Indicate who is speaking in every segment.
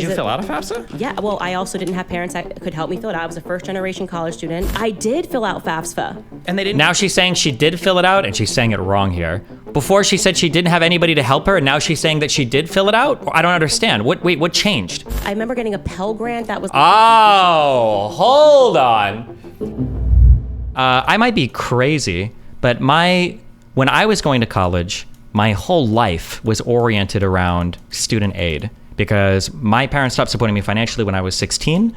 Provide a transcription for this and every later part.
Speaker 1: Did you fill out a FAFSA?
Speaker 2: Yeah, well, I also didn't have parents that could help me fill it out. I was a first-generation college student. I did fill out FAFSA.
Speaker 1: And they didn't. Now she's saying she did fill it out, and she's saying it wrong here. Before she said she didn't have anybody to help her, and now she's saying that she did fill it out? I don't understand. What changed?
Speaker 2: I remember getting a Pell Grant that was...
Speaker 1: Oh, hold on. I might be crazy, but when I was going to college, my whole life was oriented around student aid because my parents stopped supporting me financially when I was 16.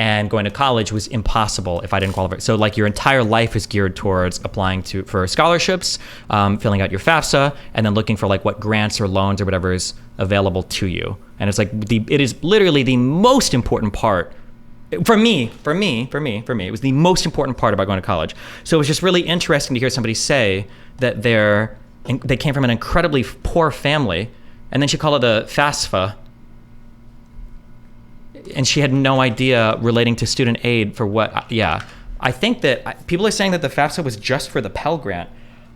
Speaker 1: And going to college was impossible if I didn't qualify. So like your entire life is geared towards applying for scholarships, filling out your FAFSA, and then looking for like what grants or loans or whatever is available to you. And it's like it is literally the most important part for me, it was the most important part about going to college. So it was just really interesting to hear somebody say that they came from an incredibly poor family, and then she called it a FAFSA, and she had no idea relating to student aid for what. Yeah, I think that people are saying that the FAFSA was just for the Pell Grant.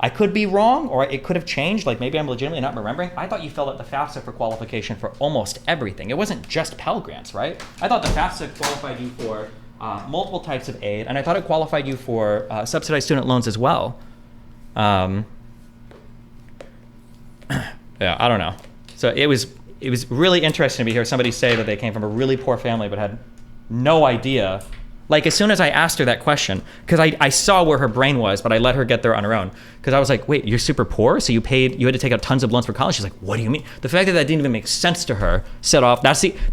Speaker 1: I could be wrong, or it could have changed. Like maybe I'm legitimately not remembering. I thought you filled out the FAFSA for qualification for almost everything. It wasn't just Pell Grants, right? I thought the FAFSA qualified you for multiple types of aid, and I thought it qualified you for subsidized student loans as well. Yeah, I don't know. So it was really interesting to hear somebody say that they came from a really poor family but had no idea. Like as soon as I asked her that question, because I saw where her brain was, but I let her get there on her own. Because I was like, wait, you're super poor? So you had to take out tons of loans for college? She's like, what do you mean? The fact that didn't even make sense to her set off,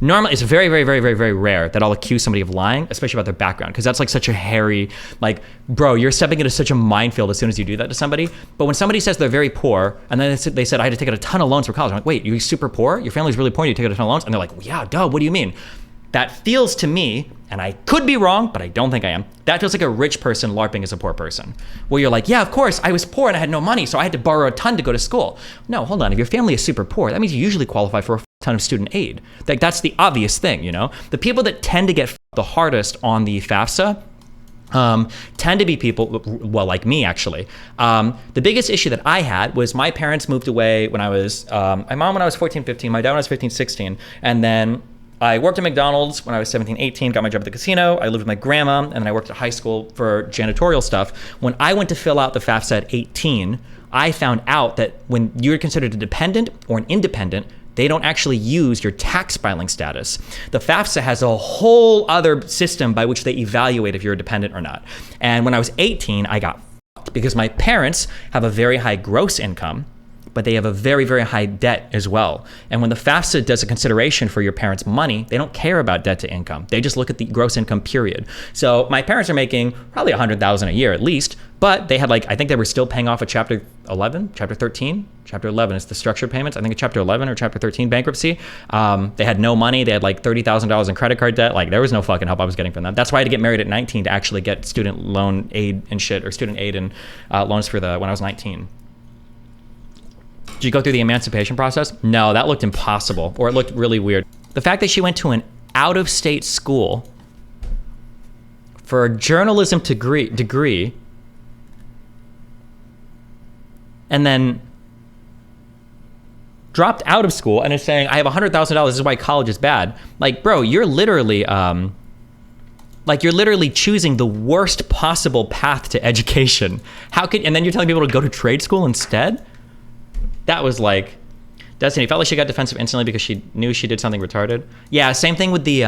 Speaker 1: normally it's very, very, very, very, very rare that I'll accuse somebody of lying, especially about their background, because that's like such a hairy, like, bro, you're stepping into such a minefield as soon as you do that to somebody. But when somebody says they're very poor, and then they said I had to take out a ton of loans for college, I'm like, wait, you're super poor? Your family's really poor and you take out a ton of loans? And they're like, well, yeah, duh, what do you mean? That feels to me, and I could be wrong, but I don't think I am, that feels like a rich person LARPing as a poor person. Where you're like, yeah, of course, I was poor and I had no money, so I had to borrow a ton to go to school. No, hold on, if your family is super poor, that means you usually qualify for a ton of student aid. Like, that's the obvious thing, you know? The people that tend to get the hardest on the FAFSA tend to be people, well, like me actually. The biggest issue that I had was my parents moved away when I was, my mom when I was 14, 15, my dad when I was 15, 16, and then I worked at McDonald's when I was 17, 18, got my job at the casino. I lived with my grandma, and then I worked at high school for janitorial stuff. When I went to fill out the FAFSA at 18, I found out that when you're considered a dependent or an independent, they don't actually use your tax filing status. The FAFSA has a whole other system by which they evaluate if you're a dependent or not. And when I was 18, I got fucked because my parents have a very high gross income, but they have a very, very high debt as well. And when the FAFSA does a consideration for your parents' money, they don't care about debt to income. They just look at the gross income period. So my parents are making probably $100,000 a year at least, but they had I think they were still paying off a Chapter 11, Chapter 13? Chapter 11 is the structured payments. I think it's Chapter 11 or Chapter 13 bankruptcy. They had no money. They had $30,000 in credit card debt. There was no fucking help I was getting from them. That's why I had to get married at 19 to actually get student loan aid and shit, or student aid and loans for when I was 19. Did you go through the emancipation process? No, that looked impossible, or it looked really weird. The fact that she went to an out-of-state school for a journalism degree and then dropped out of school and is saying, I have $100,000, this is why college is bad. Like, bro, you're literally choosing the worst possible path to education. And then you're telling people to go to trade school instead? That was like, Destiny felt like she got defensive instantly because she knew she did something retarded. Yeah, same thing with the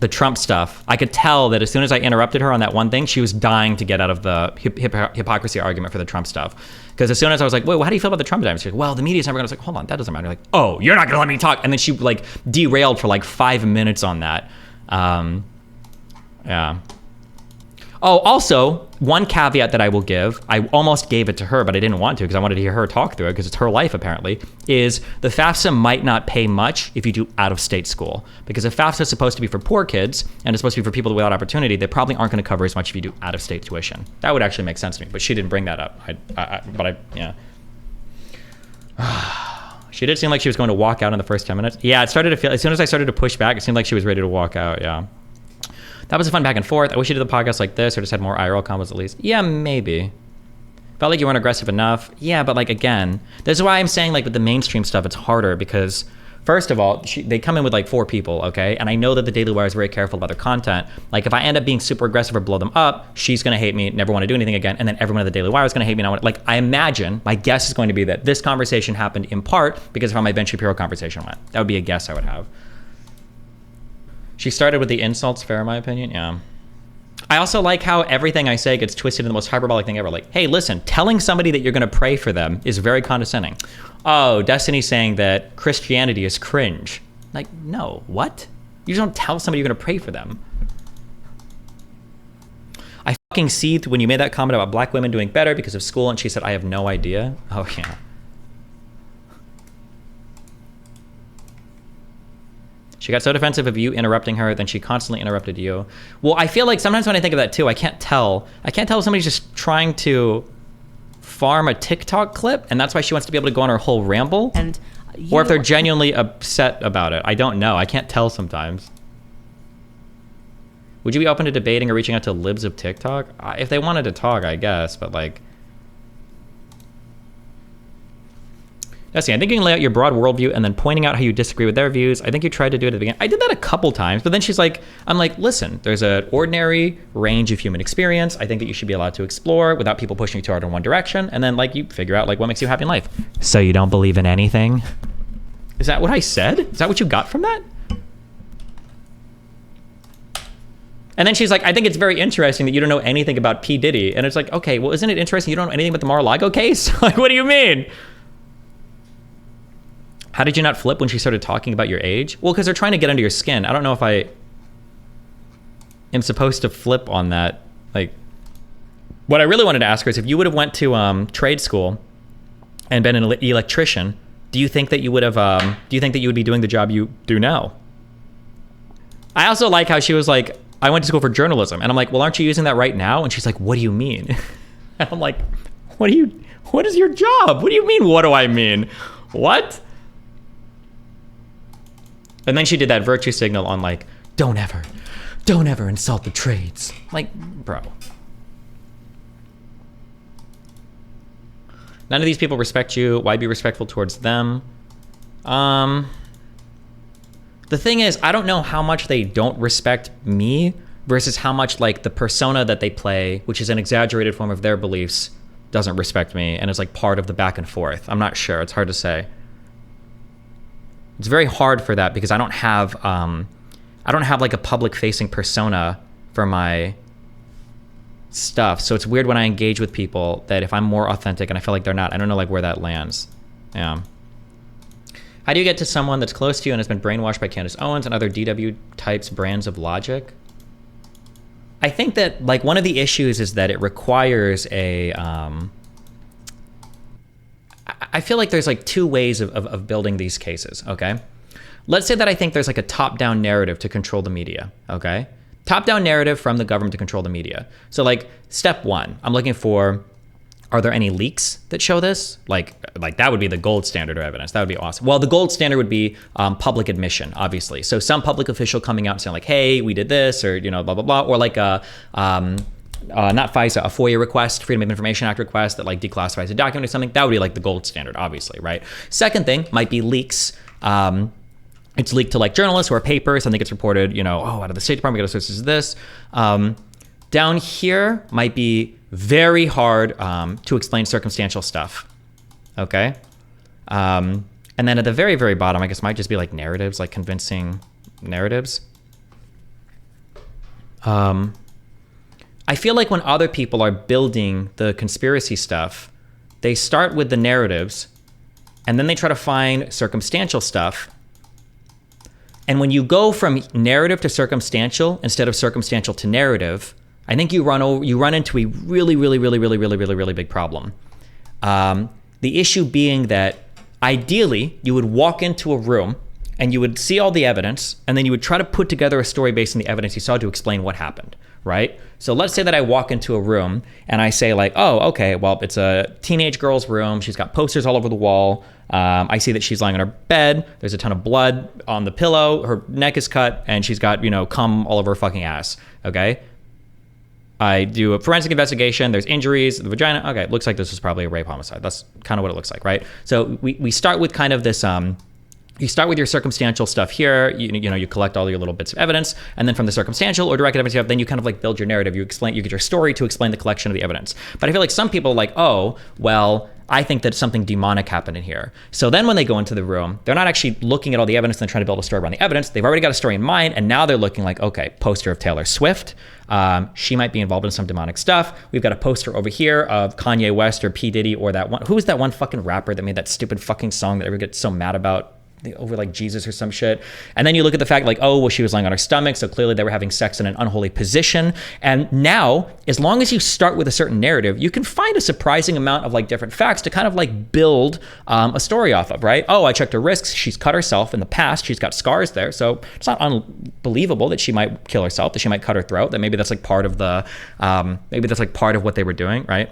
Speaker 1: Trump stuff. I could tell that as soon as I interrupted her on that one thing, she was dying to get out of the hypocrisy argument for the Trump stuff. Because as soon as I was like, wait, well, how do you feel about the Trump dynamics? She's like, well, the media's never going to. I was like, hold on, that doesn't matter. Like, oh, you're not going to let me talk. And then she derailed for 5 minutes on that. Yeah. Oh, also, one caveat that I will give, I almost gave it to her, but I didn't want to because I wanted to hear her talk through it because it's her life apparently, is the FAFSA might not pay much if you do out-of-state school. Because if FAFSA is supposed to be for poor kids and it's supposed to be for people without opportunity, they probably aren't going to cover as much if you do out-of-state tuition. That would actually make sense to me, but she didn't bring that up. Yeah. She did seem like she was going to walk out in the first 10 minutes. Yeah, it started to feel, as soon as I started to push back, it seemed like she was ready to walk out, yeah. That was a fun back and forth. I wish you did the podcast like this or just had more IRL combos at least. Yeah, maybe. Felt like you weren't aggressive enough. Yeah, but like, again, this is why I'm saying like with the mainstream stuff, it's harder because first of all, they come in with like 4 people, okay? And I know that the Daily Wire is very careful about their content. Like if I end up being super aggressive or blow them up, she's gonna hate me, never wanna do anything again. And then everyone at the Daily Wire is gonna hate me. Like I imagine, my guess is going to be that this conversation happened in part because of how my Ben Shapiro conversation went. That would be a guess I would have. She started with the insults, fair in my opinion, yeah. I also like how everything I say gets twisted in the most hyperbolic thing ever. Like, hey, listen, telling somebody that you're gonna pray for them is very condescending. Oh, Destiny's saying that Christianity is cringe. Like, no, what? You just don't tell somebody you're gonna pray for them. I fucking seethed when you made that comment about black women doing better because of school, and she said, I have no idea. Oh, yeah. She got so defensive of you interrupting her, then she constantly interrupted you. Well, I feel like sometimes when I think of that too, I can't tell if somebody's just trying to farm a TikTok clip, and that's why she wants to be able to go on her whole ramble. Or if they're genuinely upset about it. I don't know. I can't tell sometimes. Would you be open to debating or reaching out to libs of TikTok? If they wanted to talk, I guess, but like... Jesse, I think you can lay out your broad worldview and then pointing out how you disagree with their views. I think you tried to do it at the beginning. I did that a couple times, but then she's like, I'm like, listen, there's an ordinary range of human experience. I think that you should be allowed to explore without people pushing you too hard in one direction. And then like you figure out like what makes you happy in life. So you don't believe in anything? Is that what I said? Is that what you got from that? And then she's like, I think it's very interesting that you don't know anything about P. Diddy. And it's like, okay, well, isn't it interesting you don't know anything about the Mar-a-Lago case? Like, what do you mean? How did you not flip when she started talking about your age? Well, because they're trying to get under your skin. I don't know if I am supposed to flip on that. Like, what I really wanted to ask her is if you would have went to trade school and been an electrician, do you think that you would have, do you think that you would be doing the job you do now? I also like how she was like, I went to school for journalism. And I'm like, well, aren't you using that right now? And she's like, what do you mean? And I'm like, what is your job? What do you mean, what do I mean? What? And then she did that virtue signal on like, don't ever insult the trades. Like, bro. None of these people respect you. Why be respectful towards them? The thing is, I don't know how much they don't respect me versus how much like the persona that they play, which is an exaggerated form of their beliefs, doesn't respect me and is like part of the back and forth. I'm not sure. It's hard to say. It's very hard for that because I don't have like a public facing persona for my stuff. So it's weird when I engage with people that if I'm more authentic and I feel like they're not, I don't know like where that lands. Yeah. How do you get to someone that's close to you and has been brainwashed by Candace Owens and other DW types brands of logic? I think that like one of the issues is that it requires a, I feel like there's like 2 ways of building these cases, okay? Let's say that I think there's like a top-down narrative to control the media, okay? Top-down narrative from the government to control the media. So like step 1, I'm looking for, are there any leaks that show this? Like that would be the gold standard of evidence. That would be awesome. Well, the gold standard would be public admission, obviously. So some public official coming out and saying like, hey, we did this, or, you know, blah, blah, blah. Or like not FISA, a FOIA request, Freedom of Information Act request that like declassifies a document or something. That would be like the gold standard, obviously, right? Second thing might be leaks. It's leaked to like journalists or papers. Something gets reported, you know, oh, out of the State Department, we got sources of this. Down here might be very hard to explain circumstantial stuff, okay? And then at the very, very bottom, I guess might just be like narratives, like convincing narratives. I feel like when other people are building the conspiracy stuff, they start with the narratives and then they try to find circumstantial stuff. And when you go from narrative to circumstantial instead of circumstantial to narrative, I think you run into a really big problem. The issue being that ideally you would walk into a room and you would see all the evidence and then you would try to put together a story based on the evidence you saw to explain what happened, right? So let's say that I walk into a room and I say like, oh, okay, well, it's a teenage girl's room. She's got posters all over the wall. I see that she's lying on her bed. There's a ton of blood on the pillow. Her neck is cut and she's got, you know, cum all over her fucking ass, okay? I do a forensic investigation. There's injuries, the vagina. Okay, it looks like this was probably a rape homicide. That's kind of what it looks like, right? So we start with kind of this, you start with your circumstantial stuff here. You collect all your little bits of evidence, and then from the circumstantial or direct evidence you have, then you kind of like build your narrative. You get your story to explain the collection of the evidence. But I feel like some people are like, oh, well, I think that something demonic happened in here. So then when they go into the room, they're not actually looking at all the evidence and trying to build a story around the evidence. They've already got a story in mind, and now they're looking like, okay, poster of Taylor Swift. She might be involved in some demonic stuff. We've got a poster over here of Kanye West or P. Diddy or that one. Who was that one fucking rapper that made that stupid fucking song that everyone gets so mad about? Over like Jesus or some shit. And then you look at the fact like, oh, well, she was lying on her stomach, so clearly they were having sex in an unholy position. And now, as long as you start with a certain narrative, you can find a surprising amount of like different facts to kind of like build a story off of, right? Oh, I checked her risks. She's cut herself in the past. She's got scars there. So it's not unbelievable that she might kill herself, that she might cut her throat, that maybe that's like part of the, maybe that's like part of what they were doing, right?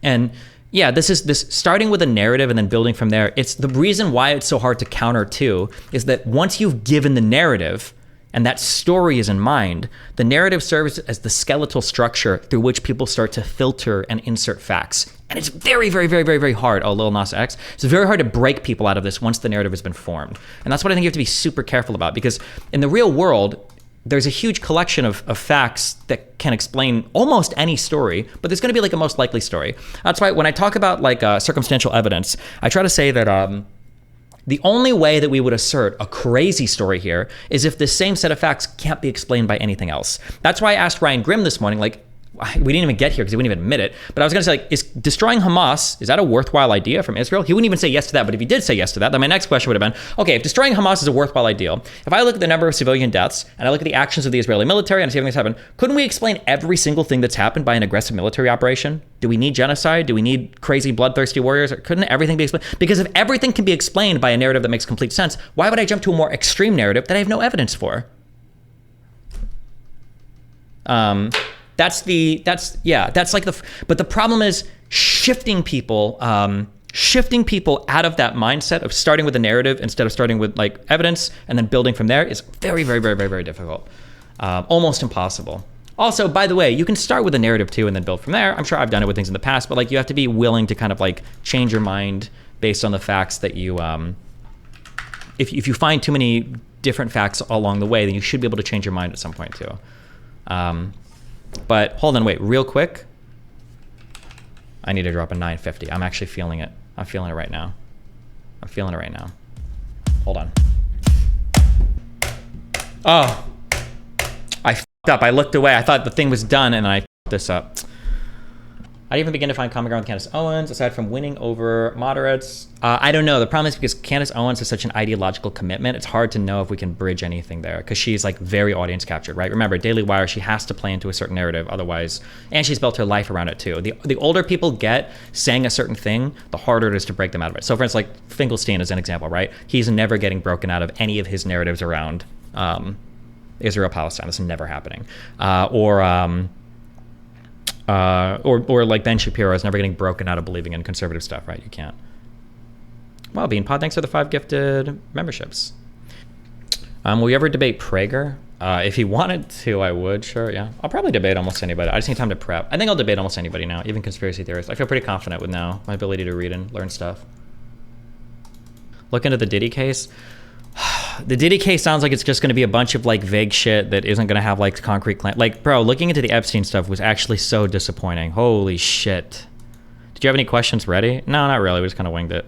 Speaker 1: And yeah, this starting with a narrative and then building from there. It's the reason why it's so hard to counter too, is that once you've given the narrative and that story is in mind, the narrative serves as the skeletal structure through which people start to filter and insert facts. And it's very, very, very, very, very hard. Oh, Lil Nas X. It's very hard to break people out of this once the narrative has been formed. And that's what I think you have to be super careful about, because in the real world, there's a huge collection of facts that can explain almost any story, but there's going to be like a most likely story. That's why when I talk about like circumstantial evidence, I try to say that the only way that we would assert a crazy story here is if the same set of facts can't be explained by anything else. That's why I asked Ryan Grimm this morning, like, we didn't even get here because he wouldn't even admit it. But I was going to say, like, is destroying Hamas, is that a worthwhile idea from Israel? He wouldn't even say yes to that. But if he did say yes to that, then my next question would have been, okay, if destroying Hamas is a worthwhile idea, if I look at the number of civilian deaths and I look at the actions of the Israeli military and I see everything that's happened, couldn't we explain every single thing that's happened by an aggressive military operation? Do we need genocide? Do we need crazy bloodthirsty warriors? Or couldn't everything be explained? Because if everything can be explained by a narrative that makes complete sense, why would I jump to a more extreme narrative that I have no evidence for? But the problem is shifting people out of that mindset of starting with a narrative instead of starting with like evidence and then building from there is very, very, very, very, very difficult. Almost impossible. Also, by the way, you can start with a narrative too and then build from there. I'm sure I've done it with things in the past, but like you have to be willing to kind of like change your mind based on the facts that you, if you find too many different facts along the way, then you should be able to change your mind at some point too. But hold on, wait, real quick. I need to drop a 950. I'm actually feeling it. I'm feeling it right now. Hold on. Oh, I fucked up. I looked away. I thought the thing was done and I fucked this up. I didn't even begin to find common ground with Candace Owens, aside from winning over moderates. I don't know. The problem is because Candace Owens has such an ideological commitment, it's hard to know if we can bridge anything there because she's like very audience captured, right? Remember, Daily Wire, she has to play into a certain narrative otherwise, and she's built her life around it too. The older people get saying a certain thing, the harder it is to break them out of it. So for instance, like Finkelstein is an example, right? He's never getting broken out of any of his narratives around Israel-Palestine. This is never happening. Or like Ben Shapiro is never getting broken out of believing in conservative stuff, right? You can't. Well, Beanpod, thanks for the 5 gifted memberships. Will you ever debate Prager? If he wanted to, I would, sure, yeah. I'll probably debate almost anybody. I just need time to prep. I think I'll debate almost anybody now, even conspiracy theorists. I feel pretty confident with now my ability to read and learn stuff. Look into the Diddy case. The Diddy case sounds like it's just going to be a bunch of like vague shit that isn't going to have like concrete claim. Like, bro, looking into the Epstein stuff was actually so disappointing. Holy shit. Did you have any questions ready? No, not really. We just kind of winged it.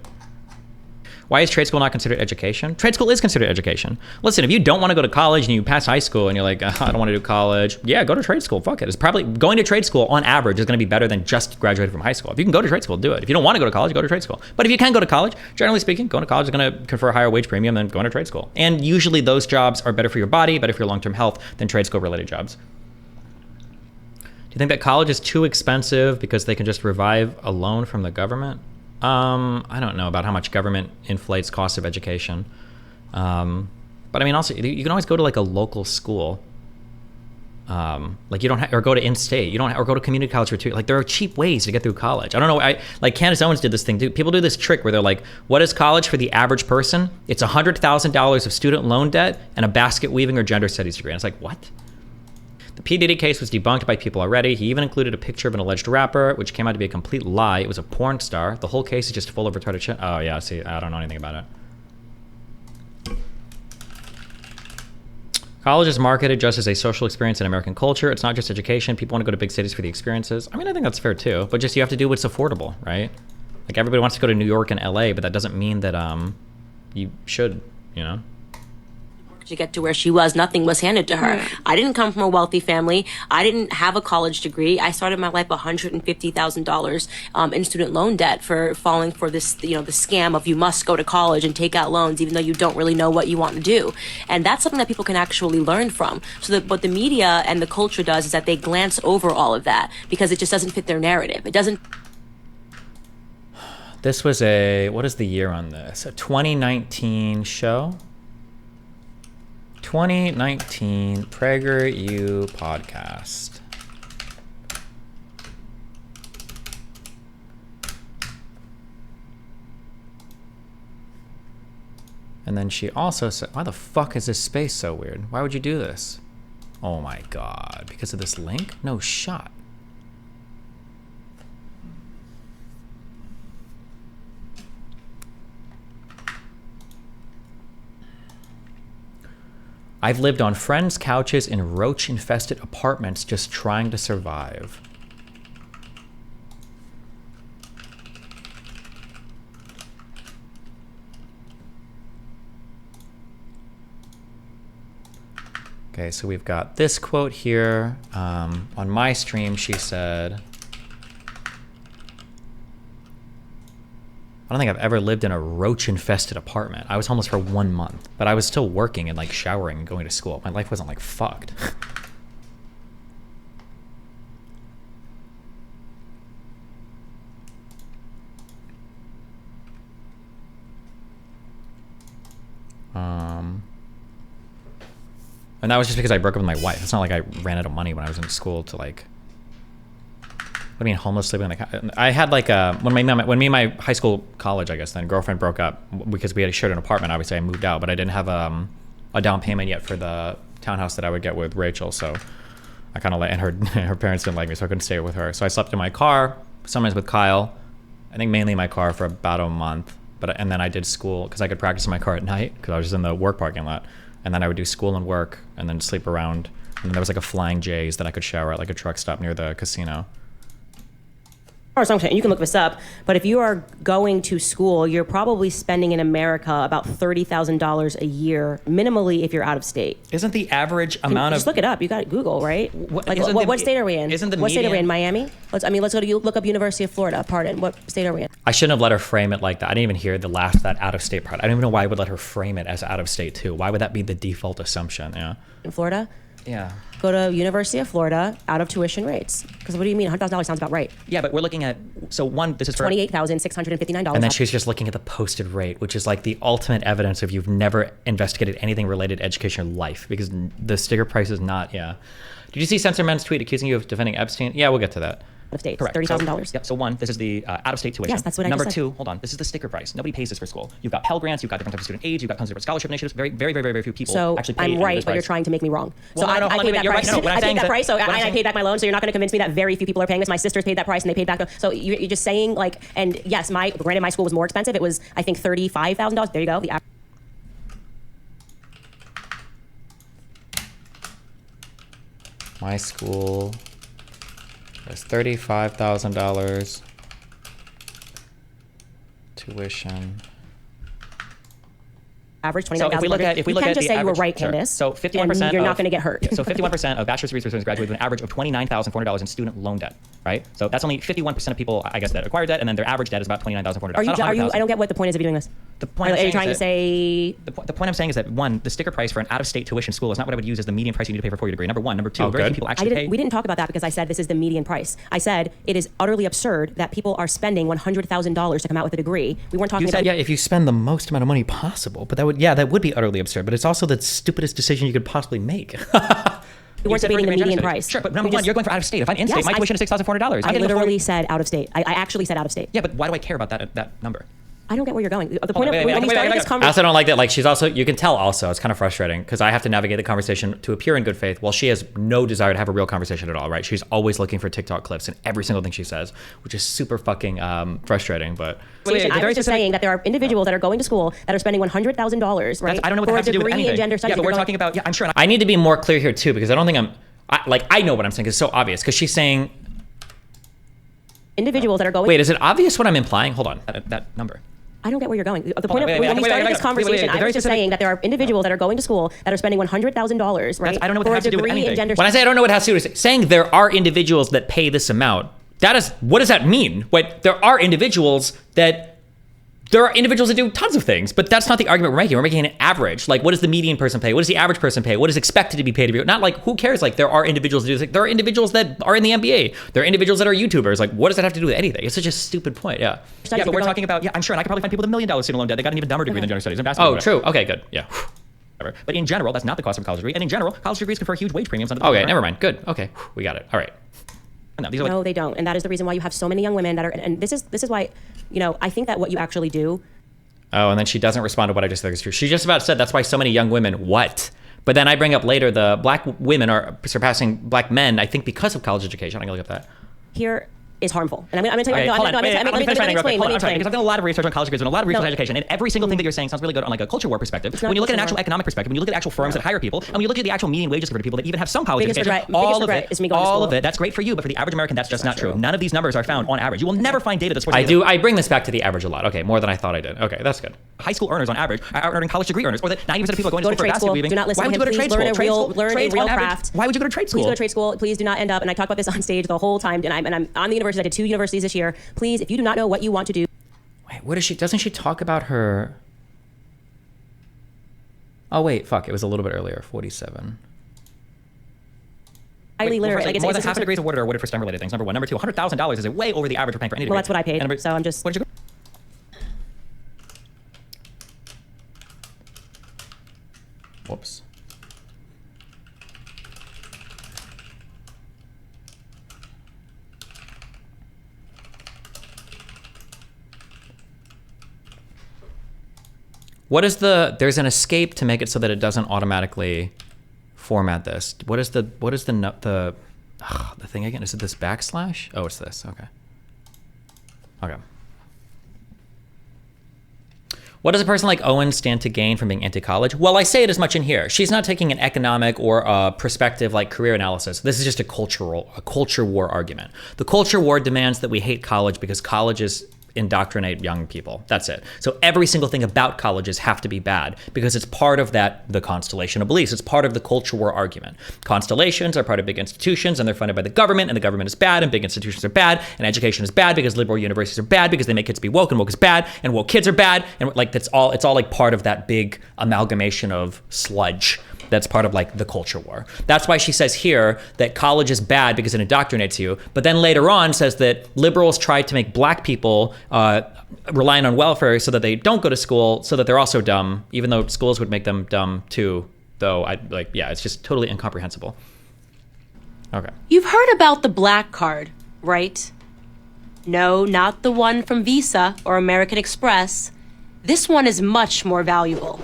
Speaker 1: Why is trade school not considered education? Trade school is considered education. Listen, if you don't want to go to college and you pass high school and you're like, I don't want to do college, yeah, go to trade school. Fuck it. It's probably going to trade school on average is going to be better than just graduating from high school. If you can go to trade school, do it. If you don't want to go to college, go to trade school. But if you can go to college, generally speaking, going to college is going to confer a higher wage premium than going to trade school. And usually those jobs are better for your body, better for your long-term health than trade school related jobs. Do you think that college is too expensive because they can just revive a loan from the government? I don't know about how much government inflates cost of education. But I mean, also, you can always go to like a local school. Like you don't have, or go to in-state. You don't have, or go to community college for 2. Like there are cheap ways to get through college. I don't know. Like Candace Owens did this thing too. People do this trick where they're like, what is college for the average person? It's $100,000 of student loan debt and a basket weaving or gender studies degree. And it's like, what? The P. Diddy case was debunked by people already. He even included a picture of an alleged rapper, which came out to be a complete lie. It was a porn star. The whole case is just full of retarded shit. Oh, yeah, see, I don't know anything about it. College is marketed just as a social experience in American culture. It's not just education. People want to go to big cities for the experiences. I mean, I think that's fair too, but just you have to do what's affordable, right? Like everybody wants to go to New York and LA, but that doesn't mean that you should, you know?
Speaker 2: To get to where she was, nothing was handed to her. I didn't come from a wealthy family. I didn't have a college degree. I started my life $150,000 in student loan debt for falling for this, the scam of you must go to college and take out loans even though you don't really know what you want to do. And that's something that people can actually learn from. So what the media and the culture does is that they glance over all of that because it just doesn't fit their narrative. It doesn't.
Speaker 1: This was what is the year on this? A 2019 show? 2019 PragerU podcast. And then she also said, why the fuck is this space so weird? Why would you do this? Oh my God, because of this link? No shot. I've lived on friends' couches in roach-infested apartments just trying to survive. Okay, so we've got this quote here. On my stream, she said, I don't think I've ever lived in a roach-infested apartment. I was homeless for 1 month, but I was still working and like showering and going to school. My life wasn't like fucked. And that was just because I broke up with my wife. It's not like I ran out of money when I was in school to like. What do you mean homeless living? I had like when me and my high school, college, I guess, then girlfriend broke up because we had shared an apartment. Obviously, I moved out, but I didn't have a down payment yet for the townhouse that I would get with Rachel. So I kind of and her parents didn't like me, so I couldn't stay with her. So I slept in my car, sometimes with Kyle. I think mainly my car for about a month, and then I did school because I could practice in my car at night because I was in the work parking lot, and then I would do school and work, and then sleep around. And then there was like a Flying J's that I could shower at, like a truck stop near the casino.
Speaker 2: You can look this up, but if you are going to school, you're probably spending in America about $30,000 a year, minimally if you're out of state.
Speaker 1: Isn't the average amount of...
Speaker 2: Just look it up. You got it, Google, right? What state are we in?
Speaker 1: Isn't the
Speaker 2: What state are we
Speaker 1: median-
Speaker 2: in? Miami? Let's go to look up University of Florida. Pardon. What state are we in?
Speaker 1: I shouldn't have let her frame it like that. I didn't even hear that out-of-state part. I don't even know why I would let her frame it as out-of-state too. Why would that be the default assumption? Yeah.
Speaker 2: In Florida?
Speaker 1: Yeah.
Speaker 2: Go to University of Florida out of tuition rates. Because what do you mean? $100,000 sounds about right.
Speaker 1: Yeah, but we're looking at, so one, this is for...
Speaker 2: $28,659.
Speaker 1: And then she's just looking at the posted rate, which is like the ultimate evidence of you've never investigated anything related to education in your life, because the sticker price is not, yeah. Did you see Censor Men's tweet accusing you of defending Epstein? Yeah, we'll get to that.
Speaker 2: Of state,
Speaker 1: Correct.
Speaker 2: $30,000.
Speaker 1: Yep. So one, this is the out-of-state tuition.
Speaker 2: Yes, that's what I
Speaker 1: Number
Speaker 2: just said.
Speaker 1: two, hold on, this is the sticker price. Nobody pays this for school. You've got Pell Grants, you've got different types of student aid, you've got tons of different scholarship initiatives. Very, very, very, very few people
Speaker 2: So
Speaker 1: actually pay
Speaker 2: I'm
Speaker 1: into
Speaker 2: right,
Speaker 1: this
Speaker 2: but you're
Speaker 1: price.
Speaker 2: trying to make me wrong.
Speaker 1: Well,
Speaker 2: So
Speaker 1: no,
Speaker 2: I paid that
Speaker 1: you're right.
Speaker 2: price.
Speaker 1: No, what I'm
Speaker 2: I
Speaker 1: saying
Speaker 2: paid that
Speaker 1: is
Speaker 2: price, so
Speaker 1: what I'm
Speaker 2: I
Speaker 1: saying-
Speaker 2: paid back my loan. So you're not going to convince me that very few people are paying this. My sisters paid that price and they paid back. So you're just saying like, and yes, granted my school was more expensive. It was I think $35,000. There you go.
Speaker 1: My school was $35,000 tuition.
Speaker 2: Average $29,000.
Speaker 1: So if we look at
Speaker 2: you can't just
Speaker 1: the
Speaker 2: say you were
Speaker 1: average-
Speaker 2: right,
Speaker 1: sure.
Speaker 2: Candace.
Speaker 1: So 51%.
Speaker 2: And you're not going to get hurt.
Speaker 1: So 51% of bachelor's degrees students graduate with an average of $29,400 in student loan debt, right? So that's only 51% of people, I guess, that acquire debt, and then their average debt is about $29,400.
Speaker 2: I don't get what the point is of you doing this.
Speaker 1: The point
Speaker 2: Are
Speaker 1: I'm
Speaker 2: you trying to
Speaker 1: saying
Speaker 2: say?
Speaker 1: the point I'm saying is that one, the sticker price for an out-of-state tuition school is not what I would use as the median price you need to pay for a four-year degree. Number one. Number two, very few people actually pay.
Speaker 2: We didn't talk about that because I said this is the median price. I said it is utterly absurd that people are spending $100,000 to come out with a degree. We weren't talking
Speaker 1: You said, yeah, if you spend the most amount of money possible, but that would be utterly absurd. But it's also the stupidest decision you could possibly make.
Speaker 2: We weren't debating the median price.
Speaker 1: Sure, but number one, you're going for out of state. If I'm in state,
Speaker 2: Yes,
Speaker 1: my tuition is $6,400.
Speaker 2: I literally said out of state. I actually said out of state.
Speaker 1: Yeah, but why do I care about that number?
Speaker 2: I don't get where you're going. The point of when we started this
Speaker 1: I
Speaker 2: conversation.
Speaker 1: also don't like that. Like, she's also, you can tell also, it's kind of frustrating because I have to navigate the conversation to appear in good faith while she has no desire to have a real conversation at all, right? She's always looking for TikTok clips in every single thing she says, which is super fucking frustrating. But
Speaker 2: I was just saying that there are individuals that are going to school that are spending $100,000, right?
Speaker 1: I don't know what that has to do with anything.
Speaker 2: In gender studies.
Speaker 1: Yeah, but we're talking about, I'm sure. I need to be more clear here too because I don't think I know what I'm saying because it's so obvious because she's saying
Speaker 2: individuals that are going.
Speaker 1: Wait, is it obvious what I'm implying? Hold on, that number.
Speaker 2: I don't get where you're going. The point of when we started this conversation, I was just saying that there are individuals that are going to school that are spending $100,000, right?
Speaker 1: I don't know what that has to do with anything.
Speaker 2: When
Speaker 1: I say I don't know what it has to do with saying there are individuals that pay this amount, what does that mean? There are individuals that do tons of things, but that's not the argument we're making. We're making an average. Like, what does the median person pay? What does the average person pay? What is expected to be paid? Not like, who cares? Like, there are individuals that do this. Like, there are individuals that are in the NBA. There are individuals that are YouTubers. Like, what does that have to do with anything? It's such a stupid point. Yeah. Yeah, but we're talking about, I'm sure. And I could probably find people with $1 million student loan debt. They got an even dumber degree than gender studies and basketball. Oh, true. Okay, good. Yeah. But in general, that's not the cost of a college degree. And in general, college degrees confer huge wage premiums on the Okay, never mind. Good. Okay. We got it. All right.
Speaker 2: No, they don't. And that is the reason why you have so many young women that are, and this is why, I think that what you actually do.
Speaker 1: Oh, and then she doesn't respond to what I just think is true. She just about said that's why so many young women, what? But then I bring up later the black women are surpassing black men, I think because of college education. I can look up that.
Speaker 2: Here is harmful. And I'm going to tell you,
Speaker 1: let me explain. Because I've done a lot of research on college degrees and a lot of research on education, and every single thing that you're saying sounds really good on like a culture war perspective. When you look at an actual economic perspective, when you look at actual firms that hire people, and when you look at the actual median wages for people that even have some college education, all of it, that's great for you, but for the average American, that's just not true. None of these numbers are found on average. You will never find data that supports I bring this back to the average a lot. Okay, more than I thought I did. Okay, that's good. High school earners on average are out earning college degree earners, or that 90% of people are going to school for basketball weaving.
Speaker 2: Do not listen to him. Please learn a real craft.
Speaker 1: Why would you go to trade school?
Speaker 2: Please go to trade school. Please do not end up, and I talk about this on stage the whole time, and I'm on the university. I did 2 universities this year. Please, if you do not know what you want to do.
Speaker 1: Wait, what is she? Doesn't she talk about her? Oh wait, fuck! It was a little bit earlier. 47.
Speaker 2: Highly literate.
Speaker 1: Like more than half the degrees awarded are awarded for STEM-related things. Number one. Number two, $100,000 is way over the average we're paying for any degree.
Speaker 2: Well, that's what I paid. So I'm just.
Speaker 1: What did you? Whoops. What is there's an escape to make it so that it doesn't automatically format this. What is the thing again? Is it this backslash? Oh, it's this. Okay. Okay. What does a person like Owen stand to gain from being anti-college? Well, I say it as much in here. She's not taking an economic or a perspective like career analysis. This is just a culture war argument. The culture war demands that we hate college because colleges indoctrinate young people. That's it. So every single thing about colleges have to be bad because it's part of the constellation of beliefs. It's part of the culture war argument. Constellations are part of big institutions and they're funded by the government, and the government is bad and big institutions are bad, and education is bad because liberal universities are bad because they make kids be woke, and woke is bad, and woke kids are bad, and like it's all like part of that big amalgamation of sludge. That's part of like the culture war. That's why she says here that college is bad because it indoctrinates you, but then later on says that liberals tried to make black people relying on welfare so that they don't go to school, so that they're also dumb, even though schools would make them dumb too. Though it's just totally incomprehensible. Okay.
Speaker 2: You've heard about the black card, right? No, not the one from Visa or American Express. This one is much more valuable.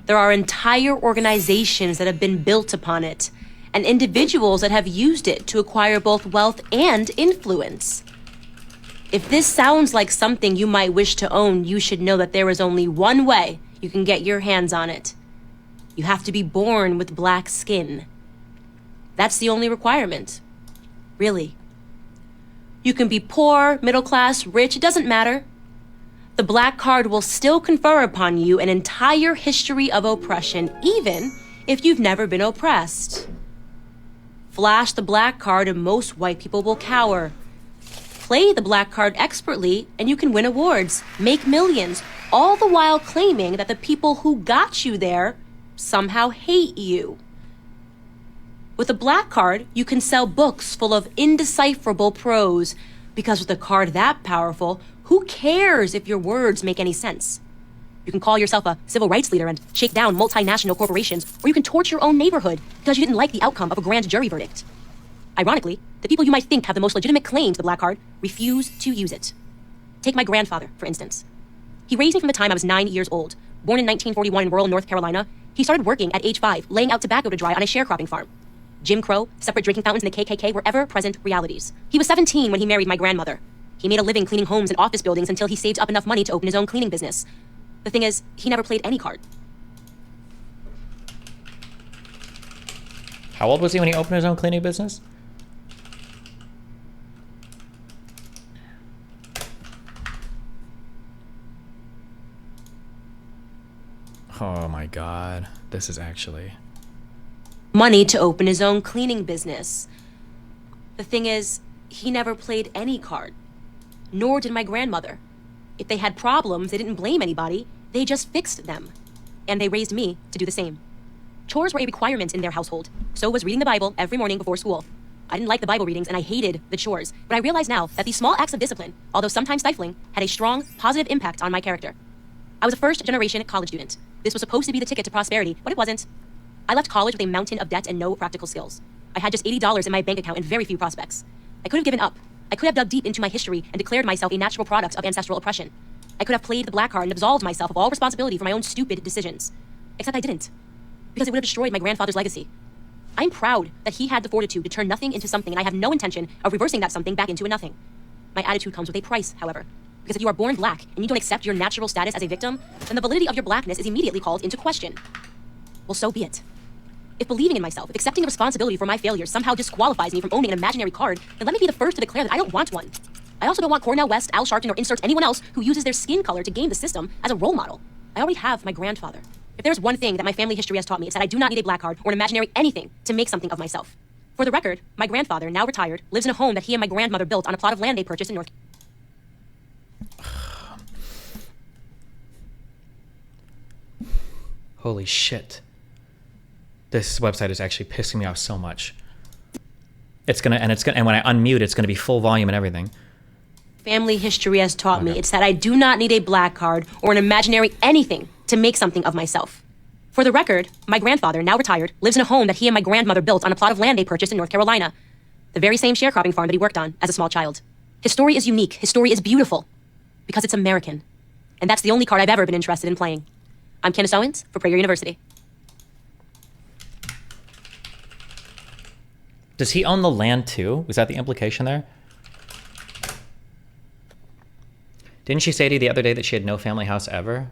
Speaker 2: There are entire organizations that have been built upon it, and individuals that have used it to acquire both wealth and influence. If this sounds like something you might wish to own, you should know that there is only one way you can get your hands on it. You have to be born with black skin. That's the only requirement. Really. You can be poor, middle class, rich, it doesn't matter. The black card will still confer upon you an entire history of oppression, even if you've never been oppressed. Flash the black card and most white people will cower. Play the black card expertly and you can win awards, make millions, all the while claiming that the people who got you there somehow hate you. With a black card, you can sell books full of indecipherable prose, because with a card that powerful, who cares if your words make any sense? You can call yourself a civil rights leader and shake down multinational corporations, or you can torch your own neighborhood because you didn't like the outcome of a grand jury verdict. Ironically, the people you might think have the most legitimate claim to the black card refuse to use it. Take my grandfather, for instance. He raised me from the time I was 9 years old. Born in 1941 in rural North Carolina, he started working at age 5, laying out tobacco to dry on a sharecropping farm. Jim Crow, separate drinking fountains, and the KKK were ever-present realities. He was 17 when he married my grandmother. He made a living cleaning homes and office buildings until he saved up enough money to open his own cleaning business. The thing is, he never played any card.
Speaker 1: How old was he when he opened his own cleaning business? Oh my God, this is actually...
Speaker 2: Money to open his own cleaning business. The thing is, he never played any card. Nor did my grandmother. If they had problems, they didn't blame anybody. They just fixed them. And they raised me to do the same. Chores were a requirement in their household. So was reading the Bible every morning before school. I didn't like the Bible readings and I hated the chores. But I realize now that these small acts of discipline, although sometimes stifling, had a strong, positive impact on my character. I was a first-generation college student. This was supposed to be the ticket to prosperity, but it wasn't. I left college with a mountain of debt and no practical skills. I had just $80 in my bank account and very few prospects. I could have given up. I could have dug deep into my history and declared myself a natural product of ancestral oppression. I could have played the black card and absolved myself of all responsibility for my own stupid decisions. Except I didn't. Because it would have destroyed my grandfather's legacy. I'm proud that he had the fortitude to turn nothing into something, and I have no intention of reversing that something back into a nothing. My attitude comes with a price, however. Because if you are born black and you don't accept your natural status as a victim, then the validity of your blackness is immediately called into question. Well, so be it. If believing in myself, if accepting the responsibility for my failures somehow disqualifies me from owning an imaginary card, then let me be the first to declare that I don't want one. I also don't want Cornell West, Al Sharpton, or insert anyone else who uses their skin color to game the system as a role model. I already have my grandfather. If there's one thing that my family history has taught me, it's that I do not need a black card or an imaginary anything to make something of myself. For the record, my grandfather, now retired, lives in a home that he and my grandmother built on a plot of land they purchased in North...
Speaker 1: Holy shit. This website is actually pissing me off so much. And when I unmute, it's gonna be full volume and everything.
Speaker 2: Family history has taught me, it's that I do not need a black card or an imaginary anything to make something of myself. For the record, my grandfather, now retired, lives in a home that he and my grandmother built on a plot of land they purchased in North Carolina. The very same sharecropping farm that he worked on as a small child. His story is unique, his story is beautiful, because it's American. And that's the only card I've ever been interested in playing. I'm Candace Owens for Prager University.
Speaker 1: Does he own the land too? Was that the implication there? Didn't she say to you the other day that she had no family house ever?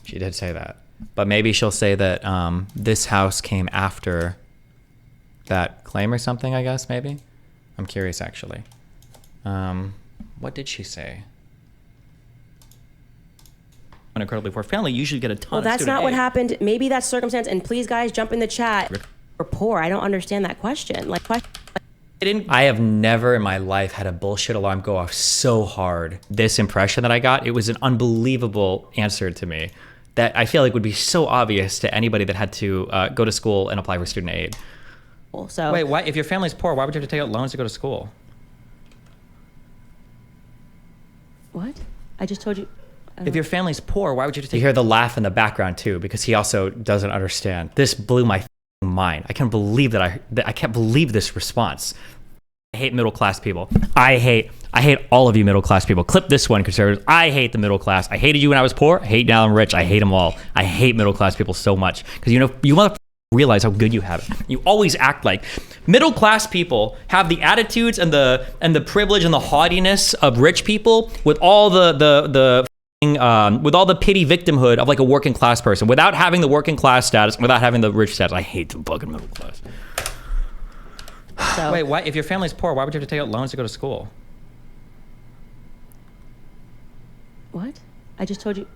Speaker 1: She did say that. But maybe she'll say that this house came after that claim or something, I guess, maybe? I'm curious, actually. What did she say? An incredibly poor family usually get a ton
Speaker 3: Well,
Speaker 1: of
Speaker 3: that's
Speaker 1: student
Speaker 3: not what
Speaker 1: aid.
Speaker 3: happened. Maybe that's circumstance. And please, guys, jump in the chat. Or poor. I don't understand that question.
Speaker 1: I have never in my life had a bullshit alarm go off so hard. This impression that I got, it was an unbelievable answer to me that I feel like would be so obvious to anybody that had to go to school and apply for student aid.
Speaker 3: So
Speaker 1: wait, why? If your family's poor, why would you have to take out loans to go to school?
Speaker 3: what? I just told you.
Speaker 1: If your family's poor, why would you have to take... You hear the laugh in the background too, because he also doesn't understand. This blew my mind. I can't believe that I can't believe this response. I hate middle class people. I hate all of you middle class people. Clip this one, conservatives. I hate the middle class. I hated you when I was poor. I hate now I'm rich. I hate them all. I hate middle class people so much because you motherfuckers realize how good you have it. You always act like middle class people have the attitudes and the privilege and the haughtiness of rich people with all with all the pity victimhood of like a working class person without having the working class status, without having the rich status. I hate the fucking middle class.
Speaker 3: So,
Speaker 1: Wait, why? If your family's poor, why would you have to take out loans to go to school?
Speaker 3: what? I just told you.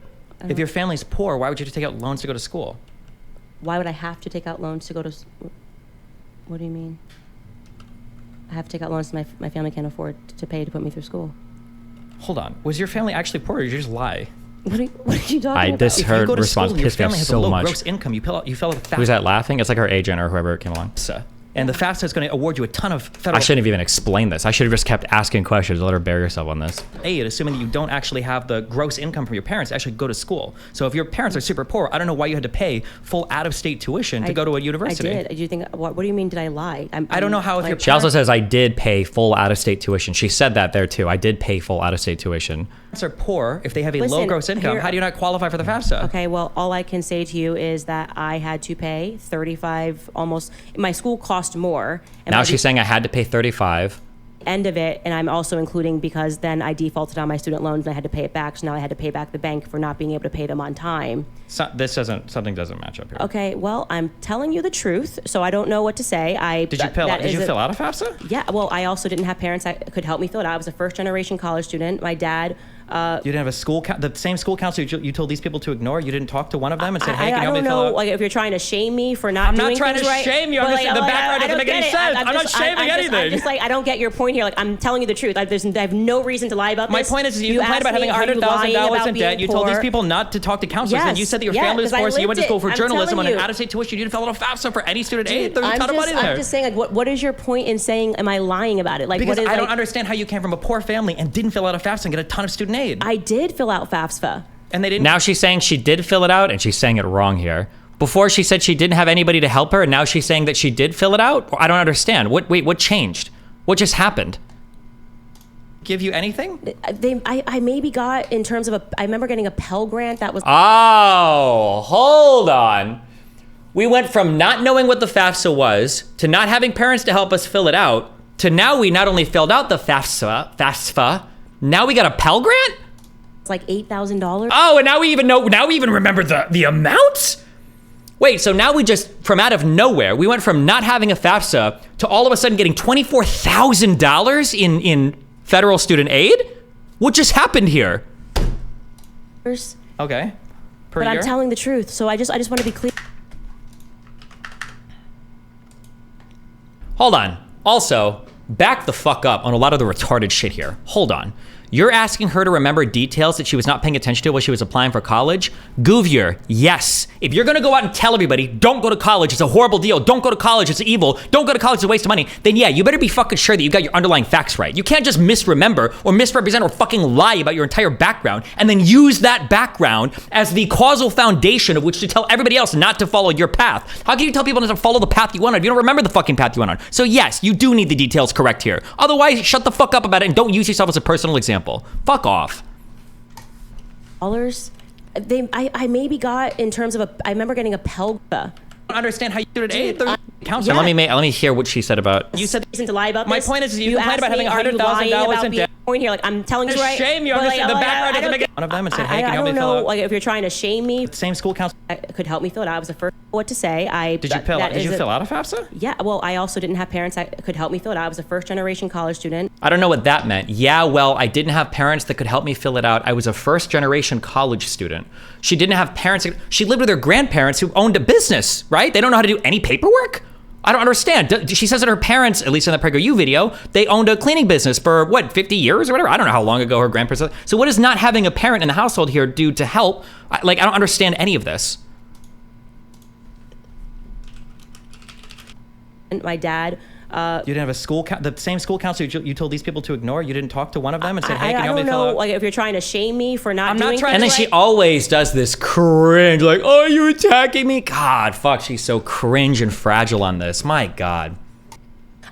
Speaker 1: If your family's poor, why would you have to take out loans to go to school?
Speaker 3: Why would I have to take out loans to go to? What do you mean? I have to take out loans my family can't afford to pay to put me through school.
Speaker 1: Hold on. Was your family actually poor, or did you just lie?
Speaker 3: What are you talking about?
Speaker 1: This If her you go to response school and your pissed me off family has a so low much. gross income, you fell out of fat.
Speaker 2: Uh,
Speaker 1: Who's that laughing? It's like her agent or whoever came along. And the FAFSA is going to award you a ton of federal
Speaker 4: I shouldn't have even explained this. I should have just kept asking questions. Let her bury herself on this.
Speaker 1: aid, assuming that you don't actually have the gross income from your parents to actually go to school. So if your parents are super poor, I don't know why you had to pay full out-of-state tuition to go to a university.
Speaker 3: I did. Do you think? What do you mean? Did I lie?
Speaker 1: I don't know how if your
Speaker 4: She also says, I did pay full out-of-state tuition. She said that there too. I did pay full out-of-state tuition.
Speaker 1: parents are poor, if they have a low
Speaker 3: Listen,
Speaker 1: gross income,
Speaker 3: here-
Speaker 1: how do you not qualify for the FAFSA?
Speaker 3: Okay, well, all I can say to you is that I had to pay 35, almost. My school cost more. And
Speaker 4: Now
Speaker 3: by
Speaker 4: she's saying I had to pay 35.
Speaker 3: the end of it, and I'm also including because then I defaulted on my student loans and I had to pay it back. So now I had to pay back the bank for not being able to pay them on time.
Speaker 1: Something doesn't match up here.
Speaker 3: Okay, well, I'm telling you the truth, so I don't know what to say.
Speaker 1: Did you fill out a FAFSA?
Speaker 3: Yeah, well, I also didn't have parents that could help me fill it out. I was a first-generation college student. My dad.
Speaker 1: You didn't have the same school counselor you told these people to ignore? You didn't talk to one of them and say, hey, can you
Speaker 3: I
Speaker 1: help me
Speaker 3: don't
Speaker 1: fill
Speaker 3: know,
Speaker 1: out?
Speaker 3: like, if you're trying to shame me for not
Speaker 1: I'm
Speaker 3: doing
Speaker 1: not trying
Speaker 3: things
Speaker 1: to
Speaker 3: right,
Speaker 1: shame you. I'm
Speaker 3: but,
Speaker 1: just, the background doesn't
Speaker 3: don't
Speaker 1: make any
Speaker 3: get it.
Speaker 1: sense. I'm not shaming anything.
Speaker 3: I don't get your point here. Like, I'm telling you the truth. I have no reason to lie about
Speaker 1: My
Speaker 3: this.
Speaker 1: point is, you complained about having $100,000 in debt. You told these people not to talk to counselors, and you said that your family was poor, so you went to school for journalism on an out-of-state tuition. You didn't fill out a FAFSA for any student aid. There's a ton of money there.
Speaker 3: I'm just saying, like, what is your point in saying, am I lying about it? Like,
Speaker 1: Because
Speaker 3: what is,
Speaker 1: I don't understand how you came from a poor family and didn't fill out a FAFSA and get a ton of student aid.
Speaker 3: I did fill out FAFSA.
Speaker 1: And they didn't.
Speaker 4: Now she's saying she did fill it out, and she's saying it wrong here. Before she said she didn't have anybody to help her, and now she's saying that she did fill it out? I don't understand. What changed? What just happened?
Speaker 1: Give you anything?
Speaker 3: I maybe got, in terms of I remember getting a Pell Grant that was.
Speaker 4: Oh, hold on. We went from not knowing what the FAFSA was to not having parents to help us fill it out to now we not only filled out the FAFSA, now we got a Pell Grant?
Speaker 3: It's like $8,000.
Speaker 4: Oh, and now we even remember the amounts? Wait, so now we just, from out of nowhere, we went from not having a FAFSA to all of a sudden getting $24,000 in federal student aid? What just happened here?
Speaker 1: Okay. Per
Speaker 3: But
Speaker 1: year?
Speaker 3: I'm telling the truth, so I just want to be clear.
Speaker 4: Hold on. Also, back the fuck up on a lot of the retarded shit here. Hold on. You're asking her to remember details that she was not paying attention to while she was applying for college? Goovier, yes. If you're gonna go out and tell everybody, don't go to college, it's a horrible deal, don't go to college, it's evil, don't go to college, it's a waste of money, then yeah, you better be fucking sure that you got your underlying facts right. You can't just misremember or misrepresent or fucking lie about your entire background and then use that background as the causal foundation of which to tell everybody else not to follow your path. How can you tell people not to follow the path you went on if you don't remember the fucking path you went on? So yes, you do need the details correct here. Otherwise, shut the fuck up about it and don't use yourself as a personal example. Fuck off.
Speaker 3: I maybe got, in terms of I remember getting a Pell.
Speaker 1: I don't understand how you did it.
Speaker 4: So let me hear what she said about.
Speaker 1: You said
Speaker 3: reason to lie about
Speaker 1: my
Speaker 3: this.
Speaker 1: point is you complained about having
Speaker 3: asked me,
Speaker 1: $100,000 in debt.
Speaker 3: Point here, like, I'm telling you right.
Speaker 1: Shame you.
Speaker 3: but,
Speaker 1: I'm just,
Speaker 3: like,
Speaker 1: the
Speaker 3: like,
Speaker 1: background
Speaker 3: I
Speaker 1: doesn't
Speaker 3: don't-
Speaker 1: make it. One of them and said, hey, can you
Speaker 3: I
Speaker 1: help me
Speaker 3: don't
Speaker 1: fill
Speaker 3: know,
Speaker 1: out?
Speaker 3: like, if you're trying to shame me,
Speaker 1: The same school counselor.
Speaker 3: could help me fill it out. I was the first. What to say?
Speaker 1: Did you fill out a FAFSA?
Speaker 3: Yeah, well, I also didn't have parents that could help me fill it out. I was a first-generation college student.
Speaker 4: I don't know what that meant. Yeah, well, I didn't have parents that could help me fill it out. I was a first-generation college student. She didn't have parents. She lived with her grandparents who owned a business, right? They don't know how to do any paperwork? I don't understand. She says that her parents, at least in the PragerU video, they owned a cleaning business for, 50 years or whatever? I don't know how long ago her grandparents... So what does not having a parent in the household here do to help? I don't understand any of this.
Speaker 3: And my dad...
Speaker 1: You didn't have the same school counselor you told these people to ignore? You didn't talk to one of them and said, hey, can you help me
Speaker 3: I don't
Speaker 1: fill
Speaker 3: know,
Speaker 1: out?
Speaker 3: like, if you're trying to shame me for not
Speaker 1: I'm not
Speaker 3: doing
Speaker 1: trying
Speaker 3: things
Speaker 4: And then she
Speaker 3: right.
Speaker 4: always does this cringe, like, oh, you attacking me? God, fuck, she's so cringe and fragile on this. My God.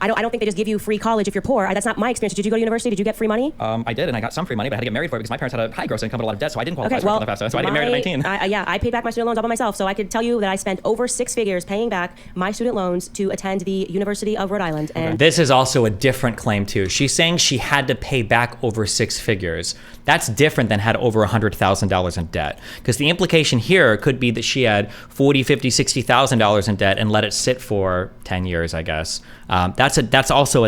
Speaker 3: I don't think they just give you free college if you're poor. That's not my experience. Did you go to university? Did you get free money?
Speaker 1: I did, and I got some free money, but I had to get married for it because my parents had a high gross income and a lot of debt, so I didn't qualify
Speaker 3: Okay,
Speaker 1: for
Speaker 3: well,
Speaker 1: the FAFSA. So I had to get married at 19.
Speaker 3: I paid back my student loans all by myself, so I could tell you that I spent over 6 figures paying back my student loans to attend the University of Rhode Island. And
Speaker 4: This is also a different claim, too. She's saying she had to pay back over 6 figures. That's different than had over $100,000 in debt. Because the implication here could be that she had $40,000, $50,000, $60,000 in debt and let it sit for 10 years, I guess. That's also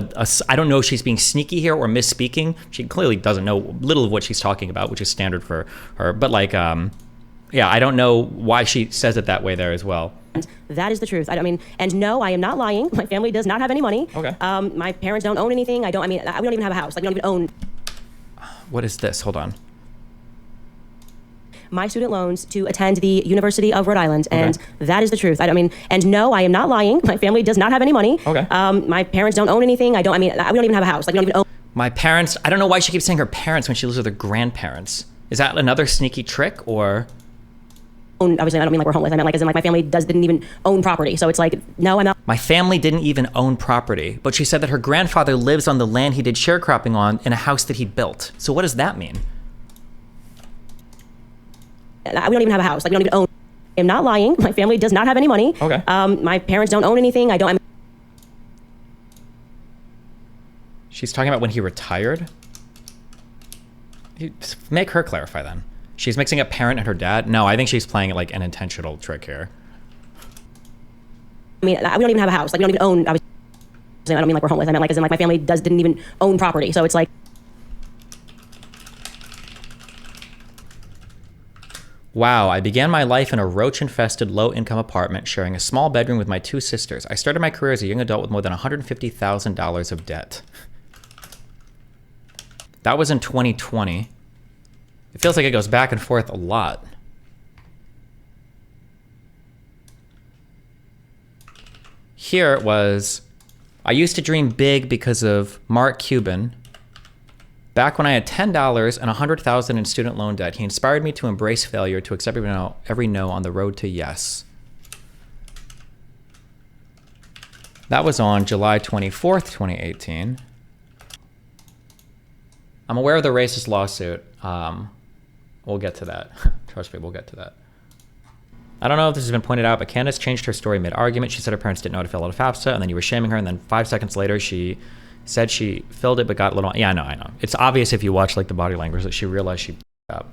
Speaker 4: I don't know if she's being sneaky here or misspeaking. She clearly doesn't know little of what she's talking about, which is standard for her. But yeah, I don't know why she says it that way there as well.
Speaker 3: that is the truth. And no, I am not lying. My family does not have any money.
Speaker 1: Okay.
Speaker 3: My parents don't own anything. We don't even have a house. Like, we don't even own.
Speaker 4: What is this? Hold on.
Speaker 3: my student loans to attend the University of Rhode Island, and that is the truth. I mean, and no, I am not lying. My family does not have any money.
Speaker 1: Okay.
Speaker 3: My parents don't own anything. We don't even have a house. Like, we don't even own.
Speaker 1: My parents, I don't know why she keeps saying her parents when she lives with her grandparents. Is that another sneaky trick, or?
Speaker 3: Obviously, I don't mean like we're homeless. I meant like as in like my family didn't even own property. So it's like, no, I'm not.
Speaker 1: My family didn't even own property, but she said that her grandfather lives on the land he did sharecropping on in a house that he built. So what does that mean?
Speaker 3: We don't even have a house. Like, we don't even own. I'm not lying. My family does not have any money.
Speaker 1: Okay.
Speaker 3: My parents don't own anything.
Speaker 1: She's talking about when he retired? Make her clarify then. She's mixing up parent and her dad? No, I think she's playing like an intentional trick here.
Speaker 3: We don't even have a house. Like, we don't even own. Obviously, I don't mean like we're homeless. I meant like as in like my family didn't even own property. So it's like.
Speaker 1: Wow, I began my life in a roach-infested, low-income apartment, sharing a small bedroom with my two sisters. I started my career as a young adult with more than $150,000 of debt. That was in 2020. It feels like it goes back and forth a lot. Here it was, I used to dream big because of Mark Cuban. Back when I had $10 and $100,000 in student loan debt, he inspired me to embrace failure, to accept every no on the road to yes. That was on July 24th, 2018. I'm aware of the racist lawsuit. We'll get to that. Trust me, we'll get to that. I don't know if this has been pointed out, but Candace changed her story mid-argument. She said her parents didn't know how to fill out a FAFSA, and then you were shaming her, and then 5 seconds later, she said she filled it but got a little... Yeah, I know. It's obvious if you watch like the body language that she realized she up.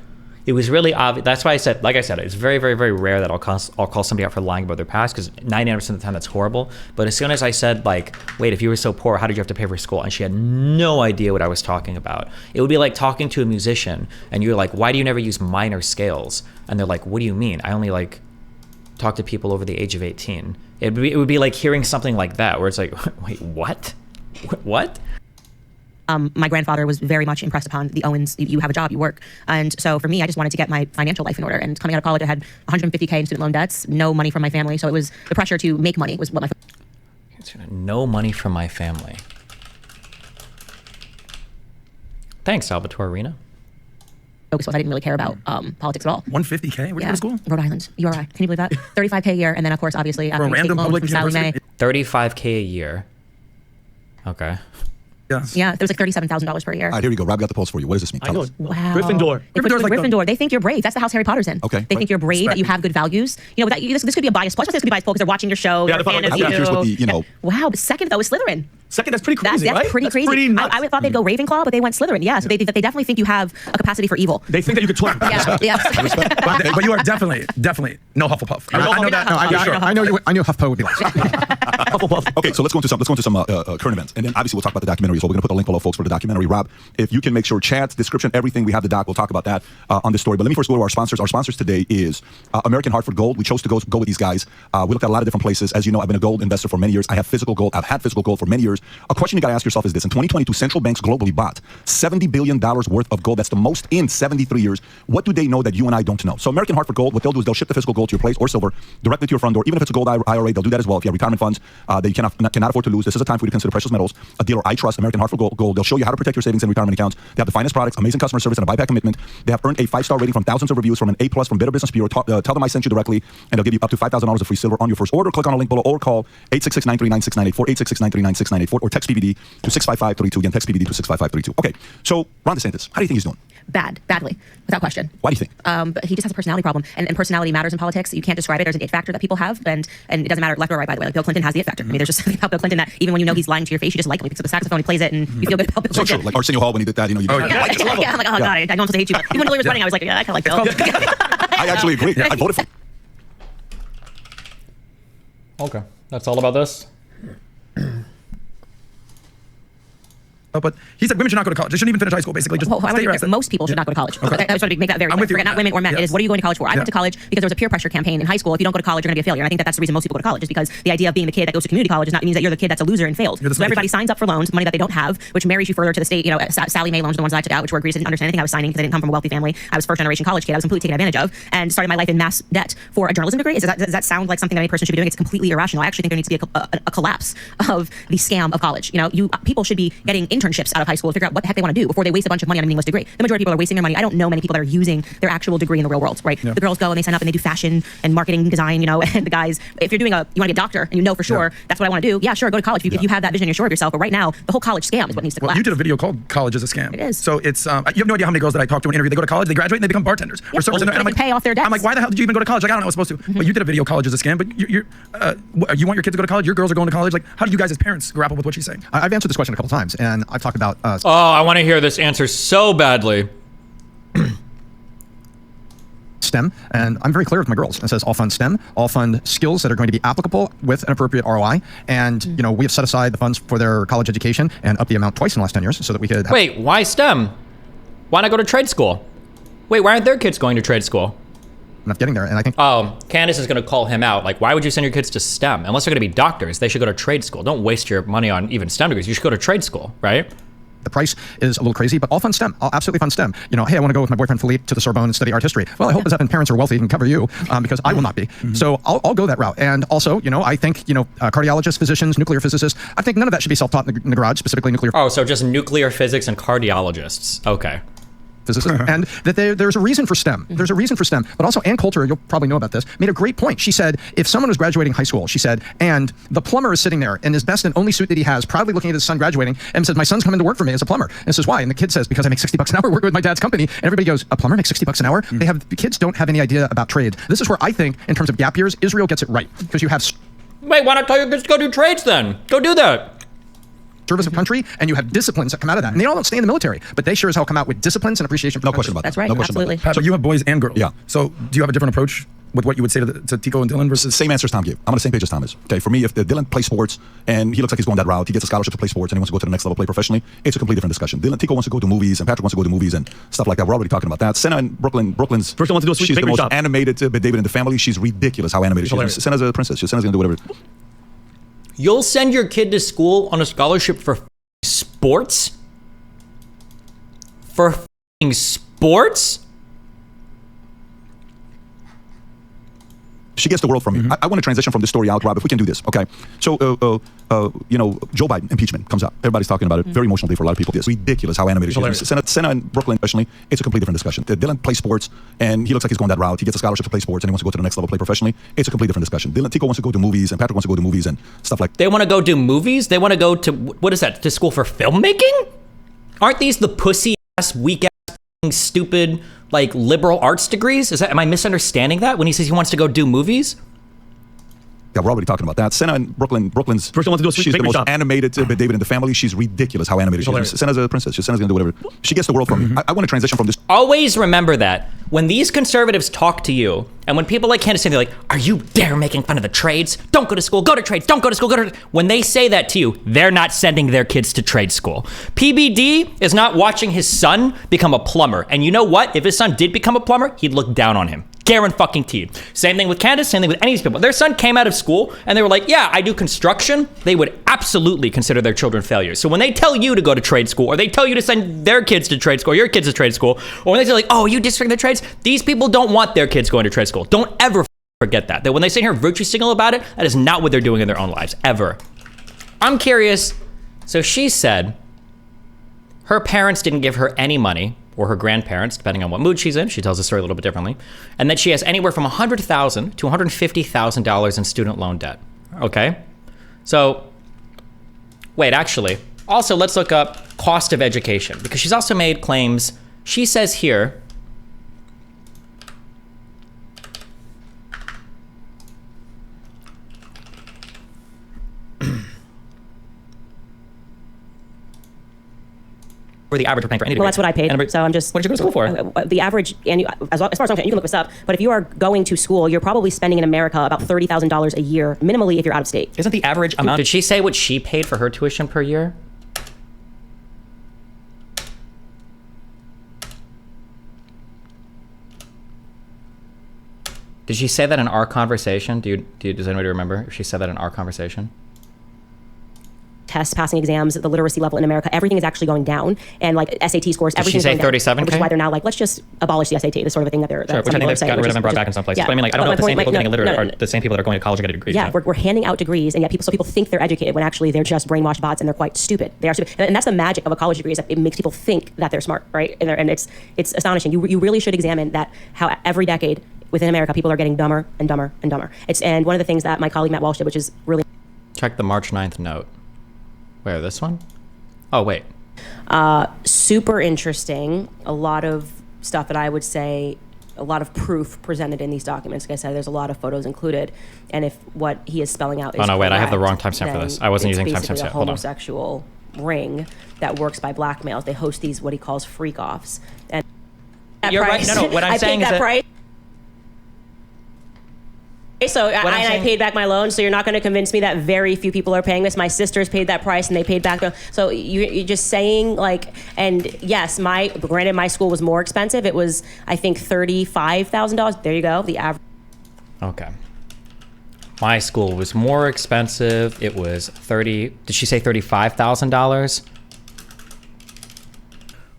Speaker 1: It was really obvious. That's why I said, like I said, it's very, very, very rare that I'll call somebody out for lying about their past, because 99% of the time that's horrible. But as soon as I said, like, wait, if you were so poor, how did you have to pay for school? And she had no idea what I was talking about. It would be like talking to a musician, and you're like, why do you never use minor scales? And they're like, what do you mean? I only like talk to people over the age of 18. It would be like hearing something like that, where it's like, wait, what? What?
Speaker 3: My grandfather was very much impressed upon the Owens. You have a job, you work. And so for me, I just wanted to get my financial life in order. And coming out of college, I had $150K in student loan debts, no money from my family. So it was the pressure to make money was what my...
Speaker 1: No money from my family. Thanks, Salvatore Rena.
Speaker 3: Focus was. I didn't really care about politics at all.
Speaker 5: 150K? Where did you go to school?
Speaker 3: Rhode Island, URI. Can you believe that? 35K a year, and then of course, obviously, after
Speaker 5: For a random public university?
Speaker 1: 35K a year. Okay.
Speaker 5: Yes.
Speaker 3: Yeah, there was like $37,000 per year.
Speaker 6: All right, here we go. Rob got the polls for you. What does this mean?
Speaker 5: I know.
Speaker 3: Wow.
Speaker 5: Gryffindor.
Speaker 3: Gryffindor's
Speaker 5: like
Speaker 3: Gryffindor. They think you're brave. That's the house Harry Potter's in.
Speaker 6: Okay.
Speaker 3: They think you're brave, that you have good values. You know, this could be a bias. Plus, this could be biased because they're watching your show.
Speaker 5: Yeah,
Speaker 3: they're a fan of
Speaker 6: I'm
Speaker 3: you.
Speaker 6: curious what the, you know.
Speaker 3: Wow, but second though is Slytherin.
Speaker 5: Second, that's pretty crazy,
Speaker 3: That's
Speaker 5: right?
Speaker 3: pretty crazy.
Speaker 5: Pretty nuts.
Speaker 3: I thought they'd go Ravenclaw, but they went Slytherin. Yeah, so they definitely think you have a capacity for evil.
Speaker 5: They think that you could twerk.
Speaker 3: Yeah.
Speaker 5: But you are definitely no Hufflepuff. I know that.
Speaker 6: No, I knew HuffPo would be like.
Speaker 5: Hufflepuff.
Speaker 6: Okay, so let's go into some current events, and then obviously we'll talk about the documentary as well. We're gonna put the link below, folks, for the documentary. Rob, if you can make sure chat, description, everything, we have the doc. We'll talk about that on this story. But let me first go to our sponsors. Our sponsors today is American Hartford Gold. We chose to go with these guys. We looked at a lot of different places. As you know, I've been a gold investor for many years. I have physical gold. I've had physical gold for many years. A question you got to ask yourself is this: in 2022, central banks globally bought $70 billion worth of gold. That's the most in 73 years. What do they know that you and I don't know? So American Hartford Gold, what they'll do is they'll ship the physical gold to your place, or silver, directly to your front door. Even if it's a gold IRA, they'll do that as well. If you have retirement funds that you cannot afford to lose, this is a time for you to consider precious metals. A dealer I trust, American Hartford Gold. They'll show you how to protect your savings and retirement accounts. They have the finest products, amazing customer service, and a buyback commitment. They have earned a 5-star rating from thousands of reviews, from an A+ from Better Business Bureau. Tell them I sent you directly, and they'll give you up to $5,000 of free silver on your first order. Click on a link below, or call 866-939-6984, 866-939-6984, or text PBD to 65532. Again, text PBD to 65532. Okay, so Ron DeSantis, how do you think he's doing?
Speaker 3: Badly, without question.
Speaker 6: Why do you think?
Speaker 3: But he just has a personality problem, and personality matters in politics. You can't describe it. There's an it factor that people have, and it doesn't matter left or right, by the way. Like Bill Clinton has the it factor. I mean, there's just something about Bill Clinton that even when you know he's lying to your face, you just like him. He picks up the saxophone, he plays it, and you feel good about Bill
Speaker 6: So
Speaker 3: Clinton.
Speaker 6: true. Like Arsenio Hall when he did that, you know.
Speaker 3: I'm like, oh god, I don't want to hate you. Even when Hillary was running, I was like, yeah, I kind of like Bill.
Speaker 6: I actually agree. I voted for him.
Speaker 1: Okay, that's all about this.
Speaker 5: But he said women should not go to college. They shouldn't even finish high school, basically. Just
Speaker 3: Well, I
Speaker 5: stay your
Speaker 3: want to
Speaker 5: ass.
Speaker 3: most people should not go to college.
Speaker 5: Okay.
Speaker 3: I just want to make that very
Speaker 5: I'm
Speaker 3: clear.
Speaker 5: with you
Speaker 3: Forget
Speaker 5: on
Speaker 3: not
Speaker 5: that.
Speaker 3: women or men. It
Speaker 5: Yes.
Speaker 3: is, what are you going to college for? I
Speaker 5: Yeah.
Speaker 3: went to college because there was a peer pressure campaign in high school. If you don't go to college, you're going to be a failure. And I think that that's the reason most people go to college, is because the idea of being the kid that goes to community college means that you're the kid that's a loser and failed.
Speaker 5: You're the
Speaker 3: So everybody
Speaker 5: slave.
Speaker 3: signs up for loans, money that they don't have, which marries you further to the state. Sally Mae loans, the ones that I took out, which were agreed. I didn't understand anything I was signing because I didn't come from a wealthy family. I was first generation college kid. I was completely taken advantage of and started my life in mass debt for a journalism degree. Does that sound like something that any person should be doing? It's completely irrational. I actually think there needs to be a collapse of the scam of college. People should be getting internships out of high school to figure out what the heck they want to do before they waste a bunch of money on a meaningless degree. The majority of people are wasting their money. I don't know many people that are using their actual degree in the real world, right?
Speaker 5: Yeah.
Speaker 3: The girls go and they sign up and they do fashion and marketing design, and the guys, if you're doing you want to be a doctor and you know for sure that's what I want to do, yeah, sure, go to college if you have that vision and you're sure of yourself. But right now, the whole college scam is what needs to
Speaker 5: Well,
Speaker 3: collapse.
Speaker 5: you did a video called "College is a Scam."
Speaker 3: It is.
Speaker 5: So it's you have no idea how many girls that I talked to in an interview. They go to college, they graduate, and they become bartenders or servers.
Speaker 3: so they can pay off their debts.
Speaker 5: I'm like, why the hell did you even go to college? Like, I don't know, I was supposed to. But you did a video, "College is a Scam." But you want your kids to go to college? Your girls are going to college. Like, how do you guys as parents grapple with what she's saying?
Speaker 7: I've answered this question a couple times, and I've talked about
Speaker 4: Oh, I want to hear this answer so badly.
Speaker 7: STEM, and I'm very clear with my girls. It says all fund STEM, all fund skills that are going to be applicable with an appropriate ROI. And we have set aside the funds for their college education and up the amount twice in the last 10 years so that we could have.
Speaker 4: Wait, why STEM? Why not go to trade school? Wait, why aren't their kids going to trade school?
Speaker 7: enough getting there. And I think
Speaker 4: Candace is going to call him out. Like, why would you send your kids to STEM? Unless they're going to be doctors, they should go to trade school. Don't waste your money on even STEM degrees. You should go to trade school, right?
Speaker 7: the price is a little crazy, but I'll fund STEM. I'll absolutely fund STEM. You know, hey, I want to go with my boyfriend Philippe to the Sorbonne and study art history. Well, I hope his parents are wealthy and can cover you, because I will not be. So I'll go that route. And also, you know, I think, you know, cardiologists, physicians, nuclear physicists, I think none of that should be self-taught in the garage, specifically nuclear
Speaker 4: Oh, so just nuclear physics and cardiologists. Okay.
Speaker 7: physicists. And that there's a reason for STEM. There's a reason for STEM. But also Ann Coulter, you'll probably know about this, made a great point. She said, if someone was graduating high school, she said, and the plumber is sitting there in his best and only suit that he has, proudly looking at his son graduating, and says, my son's coming to work for me as a plumber. And says, why? And the kid says, because I make $60 an hour working with my dad's company. And everybody goes, a plumber makes $60 an hour? The kids don't have any idea about trade. This is where I think, in terms of gap years, Israel gets it right. Because you have
Speaker 4: Wait, why not tell your kids to go do trades then? Go do that.
Speaker 7: service of country, and you have disciplines that come out of that. And they all don't stay in the military, but they sure as hell come out with disciplines and appreciation for
Speaker 6: No
Speaker 7: the
Speaker 6: question
Speaker 7: country.
Speaker 6: about
Speaker 3: That's
Speaker 6: that.
Speaker 3: right.
Speaker 6: No question
Speaker 3: Absolutely.
Speaker 6: about
Speaker 5: Pat, but you have boys and girls.
Speaker 6: Yeah.
Speaker 5: So do you have a different approach with what you would say to Tico and Dylan
Speaker 6: that.
Speaker 5: versus?
Speaker 6: Same answers Tom gave. I'm on the same page as Tom is. Okay, for me, if Dylan plays sports and he looks like he's going that route, he gets a scholarship to play sports and he wants to go to the next level, play professionally, it's a completely different discussion. Tico wants to go to movies and Patrick wants to go to movies and stuff like that. We're already talking about that. Senna in Brooklyn's
Speaker 8: First, I want to do a sweet
Speaker 6: she's the
Speaker 8: bakery
Speaker 6: most
Speaker 8: shop.
Speaker 6: animated David in the family. She's ridiculous how animated she is.
Speaker 8: Hilarious.
Speaker 6: Senna's a princess. Senna's gonna do whatever.
Speaker 4: You'll send your kid to school on a scholarship for sports? For sports?
Speaker 6: She gets the world from me. I want to transition from this story out, Rob, if we can do this. Okay. So, you know, Joe Biden impeachment comes up. Everybody's talking about it. Very emotional day for a lot of people. It's ridiculous how animated she is. Senna in Brooklyn, especially, it's a completely different discussion. Dylan plays sports and he looks like he's going that route. He gets a scholarship to play sports and he wants to go to the next level, play professionally. It's a completely different discussion. Tico wants to go to movies and Patrick wants to go to movies and stuff like that.
Speaker 4: They want to go do movies? They want to go to, what is that, to school for filmmaking? Aren't these the pussy-ass, weak-ass, stupid, like, liberal arts degrees? Am I misunderstanding that when he says he wants to go do movies?
Speaker 6: Yeah, we're already talking about that. Senna in Brooklyn's
Speaker 8: First, I want to do a sweet
Speaker 6: she's the
Speaker 8: bakery
Speaker 6: most
Speaker 8: shop.
Speaker 6: animated David in the family. She's ridiculous how animated she is. Senna's a princess. Senna's gonna do whatever. She gets the world from me. I want to transition from this.
Speaker 4: Always remember that when these conservatives talk to you, and when people like Candace say, they're like, are you dare making fun of the trades? Don't go to school, go to trades, don't go to school, go to... When they say that to you, they're not sending their kids to trade school. PBD is not watching his son become a plumber. And you know what? If his son did become a plumber, he'd look down on him. Guaranteed. Same thing with Candace, same thing with any of these people. Their son came out of school and they were like, yeah, I do construction. They would absolutely consider their children failures. So when they tell you to go to trade school, or they tell you to send their kids to trade school, or your kids to trade school, or when they say like, oh, you disrespect the trades, these people don't want their kids going to trade school. Don't ever forget that. That when they sit here and virtue signal about it, that is not what they're doing in their own lives, ever. I'm curious. So she said her parents didn't give her any money, or her grandparents, depending on what mood she's in. She tells the story a little bit differently. And that she has anywhere from $100,000 to $150,000 in student loan debt. Okay? So, wait, actually, also let's look up cost of education, because she's also made claims. She says here, for the average we're paying for any degree.
Speaker 3: Well, that's what I paid. So I'm just.
Speaker 4: What did you go to school for?
Speaker 3: The average, and as far as I'm concerned, you can look this up. But if you are going to school, you're probably spending in America about $30,000 a year, minimally, if you're out of state.
Speaker 4: Isn't the average amount? Did she say what she paid for her tuition per year? Did she say that in our conversation? Does anybody remember if she said that in our conversation?
Speaker 3: Tests, passing exams, the literacy level in America, everything is actually going down, and like SAT scores, everything's
Speaker 4: say
Speaker 3: going down.
Speaker 4: 37K?
Speaker 3: Which is why they're now like, let's just abolish the SAT. This sort of a thing that they're.
Speaker 4: Sure, which I think they've gotten rid of and brought back in some places.
Speaker 3: Yeah.
Speaker 4: But I mean, like, I don't know if the same people getting illiterate are the same people that are going to college and getting degrees.
Speaker 3: Yeah, we're handing out degrees, and yet people think they're educated when actually they're just brainwashed bots, and they're quite stupid. They are stupid, and that's the magic of a college degree, is that it makes people think that they're smart, right? And it's astonishing. You really should examine that, how every decade within America people are getting dumber and dumber and dumber. And one of the things that my colleague Matt Walsh did, which is really
Speaker 4: check the March 9th note. Where, this one? Oh, wait.
Speaker 3: Super interesting. A lot of stuff that I would say, a lot of proof presented in these documents. Like I said, there's a lot of photos included. And if what he is spelling out is
Speaker 4: no, wait, I have the wrong
Speaker 3: correct,
Speaker 4: timestamp for this.
Speaker 3: then
Speaker 4: I wasn't
Speaker 3: it's
Speaker 4: using timestamps
Speaker 3: basically
Speaker 4: yet.
Speaker 3: a
Speaker 4: Hold on.
Speaker 3: homosexual ring that works by blackmails. They host these, what he calls freak-offs. And
Speaker 4: You're right. No, what I'm saying is that...
Speaker 3: price. So I paid back my loan, so you're not going to convince me that very few people are paying this. My sisters paid that price, and they paid back. So you're just saying, like, and yes, granted, my school was more expensive. It was, I think, $35,000. There you go, the average.
Speaker 4: Okay. My school was more expensive. It was did she say $35,000?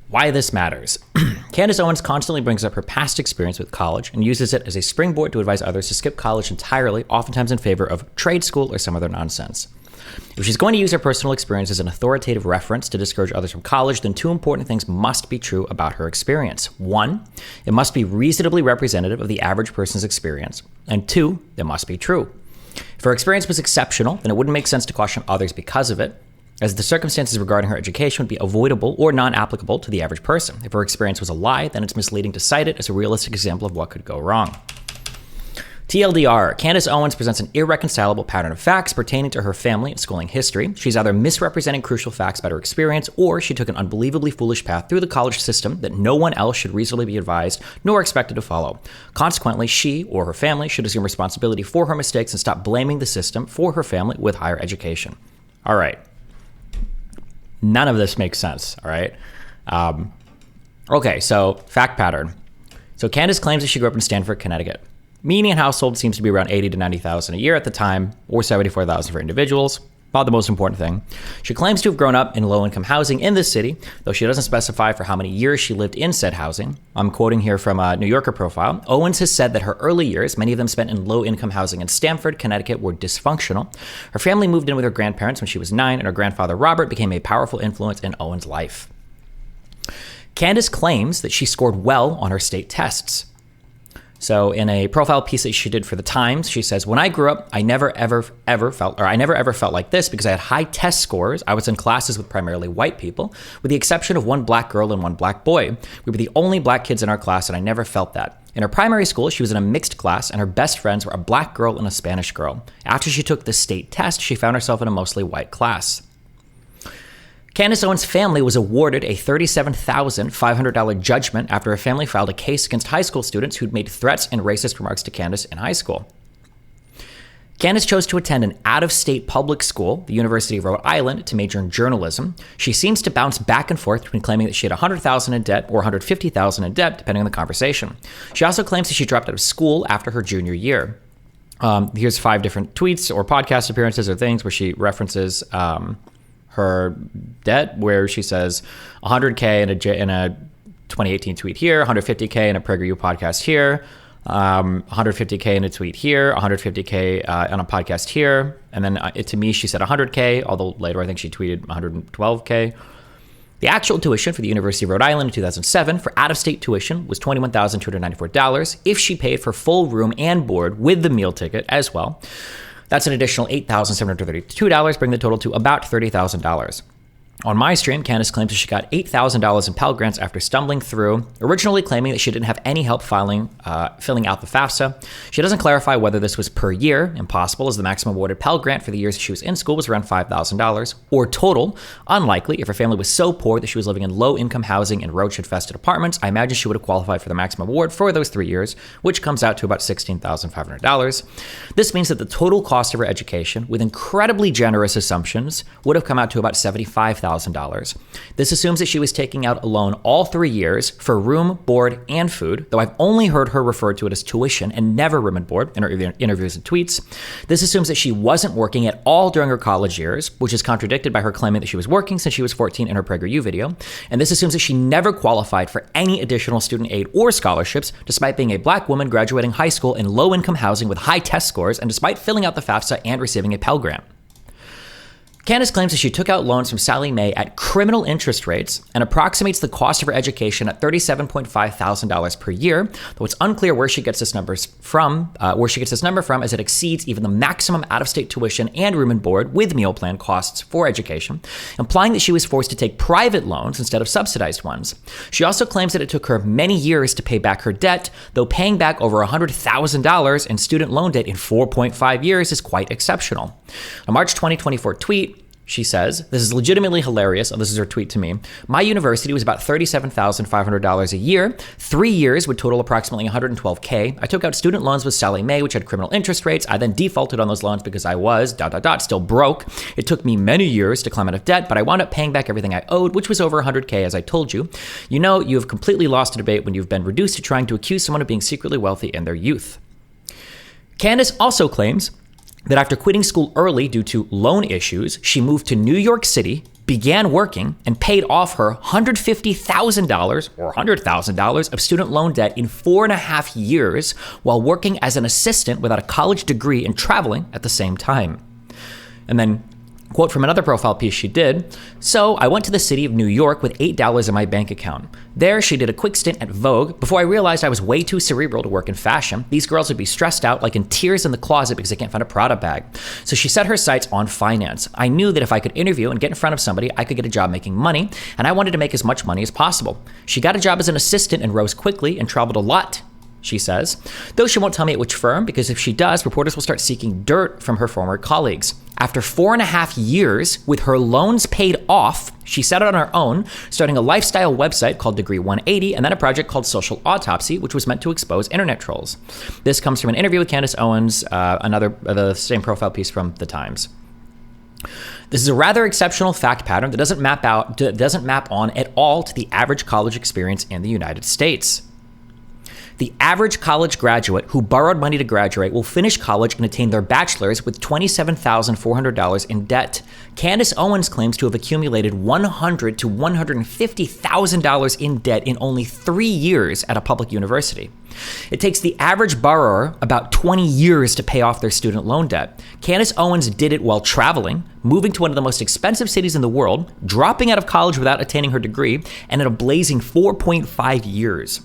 Speaker 4: Why this matters. Candace Owens constantly brings up her past experience with college and uses it as a springboard to advise others to skip college entirely, oftentimes in favor of trade school or some other nonsense. If she's going to use her personal experience as an authoritative reference to discourage others from college, then two important things must be true about her experience. One, it must be reasonably representative of the average person's experience. And two, it must be true. If her experience was exceptional, then it wouldn't make sense to caution others because of it, as the circumstances regarding her education would be avoidable or non-applicable to the average person. If her experience was a lie, then it's misleading to cite it as a realistic example of what could go wrong. TLDR, Candace Owens presents an irreconcilable pattern of facts pertaining to her family and schooling history. She's either misrepresenting crucial facts about her experience, or she took an unbelievably foolish path through the college system that no one else should reasonably be advised nor expected to follow. Consequently, she or her family should assume responsibility for her mistakes and stop blaming the system for her family with higher education. All right. None of this makes sense, all right? Okay, so fact pattern. So Candace claims that she grew up in Stamford, Connecticut. Median household seems to be around $80,000 to $90,000 a year at the time, or $74,000 for individuals. About the most important thing. She claims to have grown up in low-income housing in this city, though she doesn't specify for how many years she lived in said housing. I'm quoting here from a New Yorker profile. Owens has said that her early years, many of them spent in low-income housing in Stamford, Connecticut, were dysfunctional. Her family moved in with her grandparents when she was 9, and her grandfather Robert became a powerful influence in Owens' life. Candace claims that she scored well on her state tests. So in a profile piece that she did for the Times, she says, "When I grew up, I never ever felt like this because I had high test scores. I was in classes with primarily white people, with the exception of one black girl and one black boy. We were the only black kids in our class, and I never felt that. In her primary school, she was in a mixed class, and her best friends were a black girl and a Spanish girl. After she took the state test, she found herself in a mostly white class." Candace Owens' family was awarded a $37,500 judgment after her family filed a case against high school students who'd made threats and racist remarks to Candace in high school. Candace chose to attend an out-of-state public school, the University of Rhode Island, to major in journalism. She seems to bounce back and forth between claiming that she had $100,000 in debt or $150,000 in debt, depending on the conversation. She also claims that she dropped out of school after her junior year. Here's 5 different tweets or podcast appearances or things where she references her debt, where she says $100K in a 2018 tweet here, $150K in a PragerU podcast here, $150K in a tweet here, $150K on a podcast here, and then to me she said $100K, although later I think she tweeted $112K. The actual tuition for the University of Rhode Island in 2007 for out-of-state tuition was $21,294 if she paid for full room and board with the meal ticket as well. That's an additional $8,732, bringing the total to about $30,000. On my stream, Candace claims that she got $8,000 in Pell Grants after stumbling through, originally claiming that she didn't have any help filling out the FAFSA. She doesn't clarify whether this was per year, impossible, as the maximum awarded Pell Grant for the years she was in school was around $5,000, or total, unlikely if her family was so poor that she was living in low-income housing in roach-infested apartments. I imagine she would have qualified for the maximum award for those 3 years, which comes out to about $16,500. This means that the total cost of her education, with incredibly generous assumptions, would have come out to about $75,000 $100,000. This assumes that she was taking out a loan all 3 years for room, board, and food, though I've only heard her refer to it as tuition and never room and board in her interviews and tweets. This assumes that she wasn't working at all during her college years, which is contradicted by her claiming that she was working since she was 14 in her PragerU video. And this assumes that she never qualified for any additional student aid or scholarships, despite being a black woman graduating high school in low-income housing with high test scores, and despite filling out the FAFSA and receiving a Pell Grant. Candace claims that she took out loans from Sallie Mae at criminal interest rates and approximates the cost of her education at $37,500 per year, though it's unclear where she gets this number from, as it exceeds even the maximum out-of-state tuition and room and board with meal plan costs for education, implying that she was forced to take private loans instead of subsidized ones. She also claims that it took her many years to pay back her debt, though paying back over $100,000 in student loan debt in 4.5 years is quite exceptional. A March 2024 tweet, she says, this is legitimately hilarious. Oh, this is her tweet to me. My university was about $37,500 a year. 3 years would total approximately $112K. I took out student loans with Sallie Mae, which had criminal interest rates. I then defaulted on those loans because I was, still broke. It took me many years to climb out of debt, but I wound up paying back everything I owed, which was over $100K, as I told you. You know, you have completely lost a debate when you've been reduced to trying to accuse someone of being secretly wealthy in their youth. Candace also claims that after quitting school early due to loan issues, she moved to New York City, began working, and paid off her $150,000 or $100,000 of student loan debt in 4.5 years while working as an assistant without a college degree and traveling at the same time. And then, quote from another profile piece she did, so I went to the city of New York with $8 in my bank account. There, she did a quick stint at Vogue before I realized I was way too cerebral to work in fashion. These girls would be stressed out, like in tears in the closet because they can't find a Prada bag. So she set her sights on finance. I knew that if I could interview and get in front of somebody, I could get a job making money, and I wanted to make as much money as possible. She got a job as an assistant and rose quickly and traveled a lot, she says. Though she won't tell me at which firm, because if she does, reporters will start seeking dirt from her former colleagues. After 4.5 years, with her loans paid off, she set out on her own, starting a lifestyle website called Degree 180, and then a project called Social Autopsy, which was meant to expose internet trolls. This comes from an interview with Candace Owens, the same profile piece from The Times. This is a rather exceptional fact pattern that doesn't map on at all to the average college experience in the United States. The average college graduate who borrowed money to graduate will finish college and attain their bachelor's with $27,400 in debt. Candace Owens claims to have accumulated $100,000 to $150,000 in debt in only 3 years at a public university. It takes the average borrower about 20 years to pay off their student loan debt. Candace Owens did it while traveling, moving to one of the most expensive cities in the world, dropping out of college without attaining her degree, and in a blazing 4.5 years.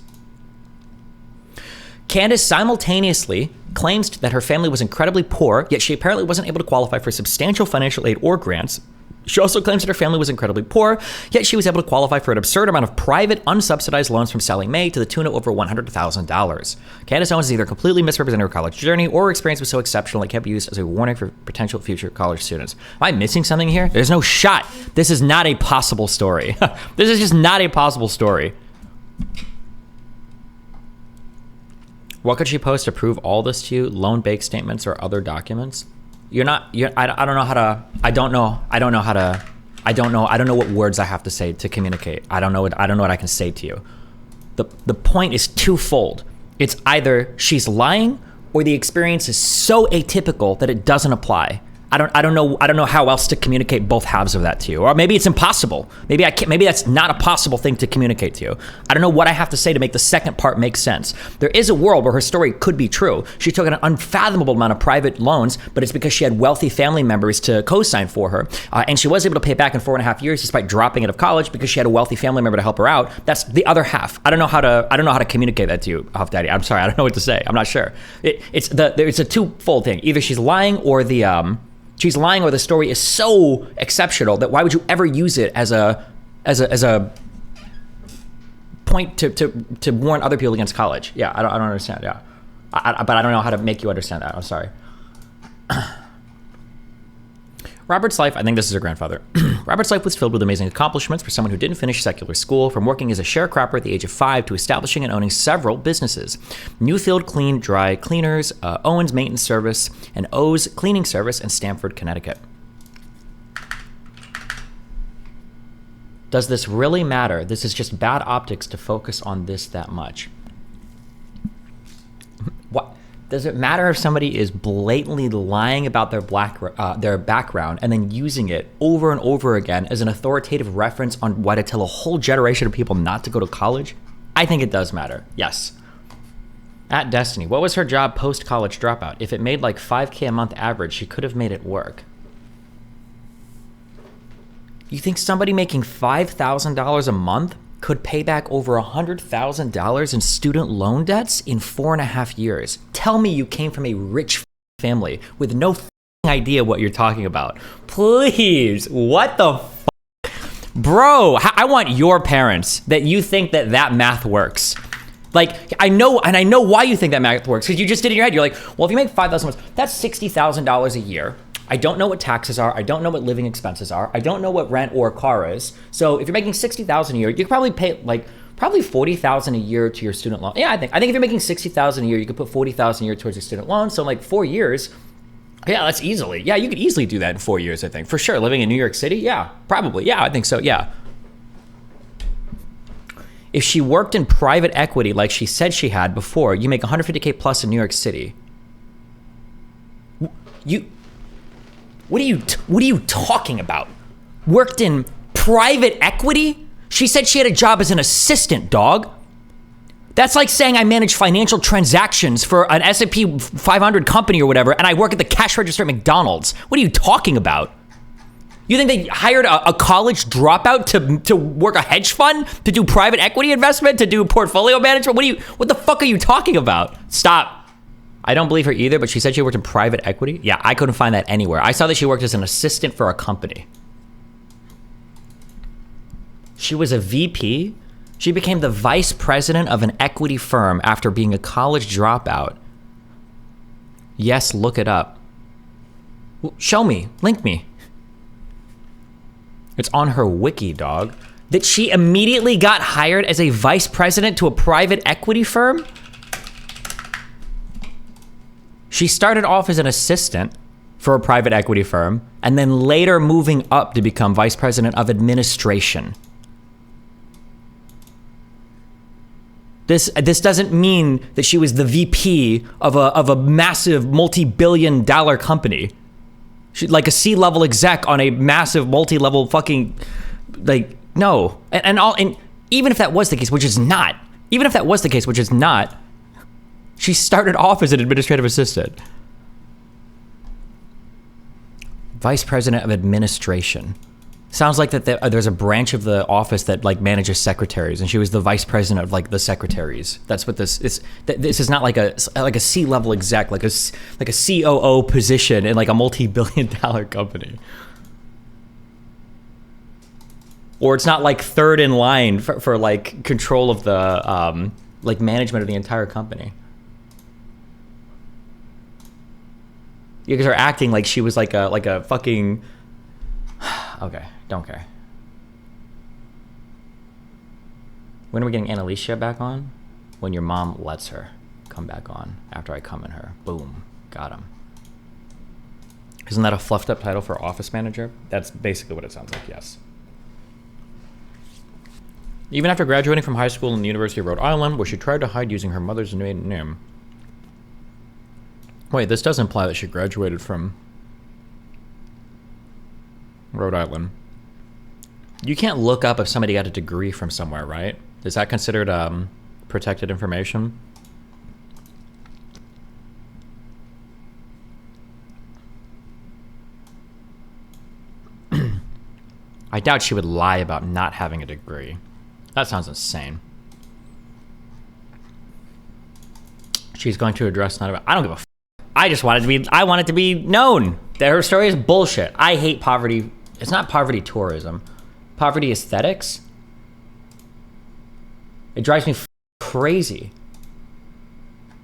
Speaker 4: Candace simultaneously claims that her family was incredibly poor, yet she apparently wasn't able to qualify for substantial financial aid or grants. She also claims that her family was incredibly poor, yet she was able to qualify for an absurd amount of private, unsubsidized loans from Sallie Mae to the tune of over $100,000. Candace Owens is either completely misrepresenting her college journey, or her experience was so exceptional it can't be used as a warning for potential future college students. Am I missing something here? There's no shot. This is not a possible story. This is just not a possible story. What could she post to prove all this to you? Loan bank statements or other documents? I don't know what words I have to say to communicate. I don't know what I can say to you. The point is twofold. It's either she's lying or the experience is so atypical that it doesn't apply. I don't know how else to communicate both halves of that to you. Or maybe it's impossible. Maybe that's not a possible thing to communicate to you. I don't know what I have to say to make the second part make sense. There is a world where her story could be true. She took an unfathomable amount of private loans, but it's because she had wealthy family members to co-sign for her. And she was able to pay back in 4.5 years despite dropping out of college because she had a wealthy family member to help her out. That's the other half. I don't know how to communicate that to you, Huff Daddy. I'm sorry. I don't know what to say. I'm not sure. It's a twofold thing. Either she's lying or the story is so exceptional that why would you ever use it as a point to warn other people against college? Yeah, I don't understand. Yeah, but I don't know how to make you understand that. I'm sorry. Robert's life, I think this is her grandfather. Robert's life was filled with amazing accomplishments for someone who didn't finish secular school, from working as a sharecropper at the age of 5 to establishing and owning several businesses. Newfield Clean Dry Cleaners, Owens Maintenance Service, and O's Cleaning Service in Stamford, Connecticut. Does this really matter? This is just bad optics to focus on this that much. What? Does it matter if somebody is blatantly lying about their background and then using it over and over again as an authoritative reference on why to tell a whole generation of people not to go to college? I think it does matter, yes. At Destiny, what was her job post-college dropout? If it made like $5K a month average, she could have made it work. You think somebody making $5,000 a month could pay back over $100,000 in student loan debts in 4.5 years? Tell me you came from a rich family with no idea what you're talking about. Please, what the bro, I want your parents that you think that math works. Like, I know why you think that math works, because you just did it in your head. You're like, well, if you make $5,000, that's $60,000 a year. I don't know what taxes are. I don't know what living expenses are. I don't know what rent or car is. So if you're making $60,000 a year, you could probably pay like $40,000 a year to your student loan. Yeah, I think if you're making $60,000 a year, you could put $40,000 a year towards your student loan. So like 4 years, yeah, that's easily. Yeah, you could easily do that in 4 years, I think. For sure. Living in New York City? Yeah, probably. Yeah, I think so. Yeah. If she worked in private equity like she said she had before, you make $150K plus in New York City. What are you talking about? Worked in private equity? She said she had a job as an assistant, dog. That's like saying I manage financial transactions for an S&P 500 company or whatever, and I work at the cash register at McDonald's. What are you talking about? You think they hired a college dropout to work a hedge fund, to do private equity investment, to do portfolio management? What the fuck are you talking about? Stop. I don't believe her either, but she said she worked in private equity. Yeah, I couldn't find that anywhere. I saw that she worked as an assistant for a company. She was a VP. She became the vice president of an equity firm after being a college dropout. Yes, look it up. Show me. Link me. It's on her wiki, dog. That she immediately got hired as a vice president to a private equity firm? She started off as an assistant for a private equity firm and then later moving up to become vice president of administration. This doesn't mean that she was the VP of a massive multi-billion-dollar company. She, like a C-level exec on a massive multi-level fucking, like, no. And even if that was the case, which is not, she started off as an administrative assistant. Vice president of administration. Sounds like that there's a branch of the office that like manages secretaries, and she was the vice president of like the secretaries. That's what this is. This is not like a C-level exec, like a COO position in like a multi-billion-dollar company. Or it's not like third in line for like control of the like management of the entire company. You guys are acting like she was like a fucking. Okay, don't care. When are we getting Annalicia back on? When your mom lets her come back on after I come in her. Boom, got him. Isn't that a fluffed up title for office manager? That's basically what it sounds like, yes. Even after graduating from high school in the University of Rhode Island, where she tried to hide using her mother's maiden name. Wait, this does imply that she graduated from Rhode Island. You can't look up if somebody got a degree from somewhere, right? Is that considered protected information? I doubt she would lie about not having a degree. That sounds insane. She's going to address not about. I don't give a. I just want it to be known that her story is bullshit. I hate poverty. It's not poverty tourism. Poverty aesthetics. It drives me crazy.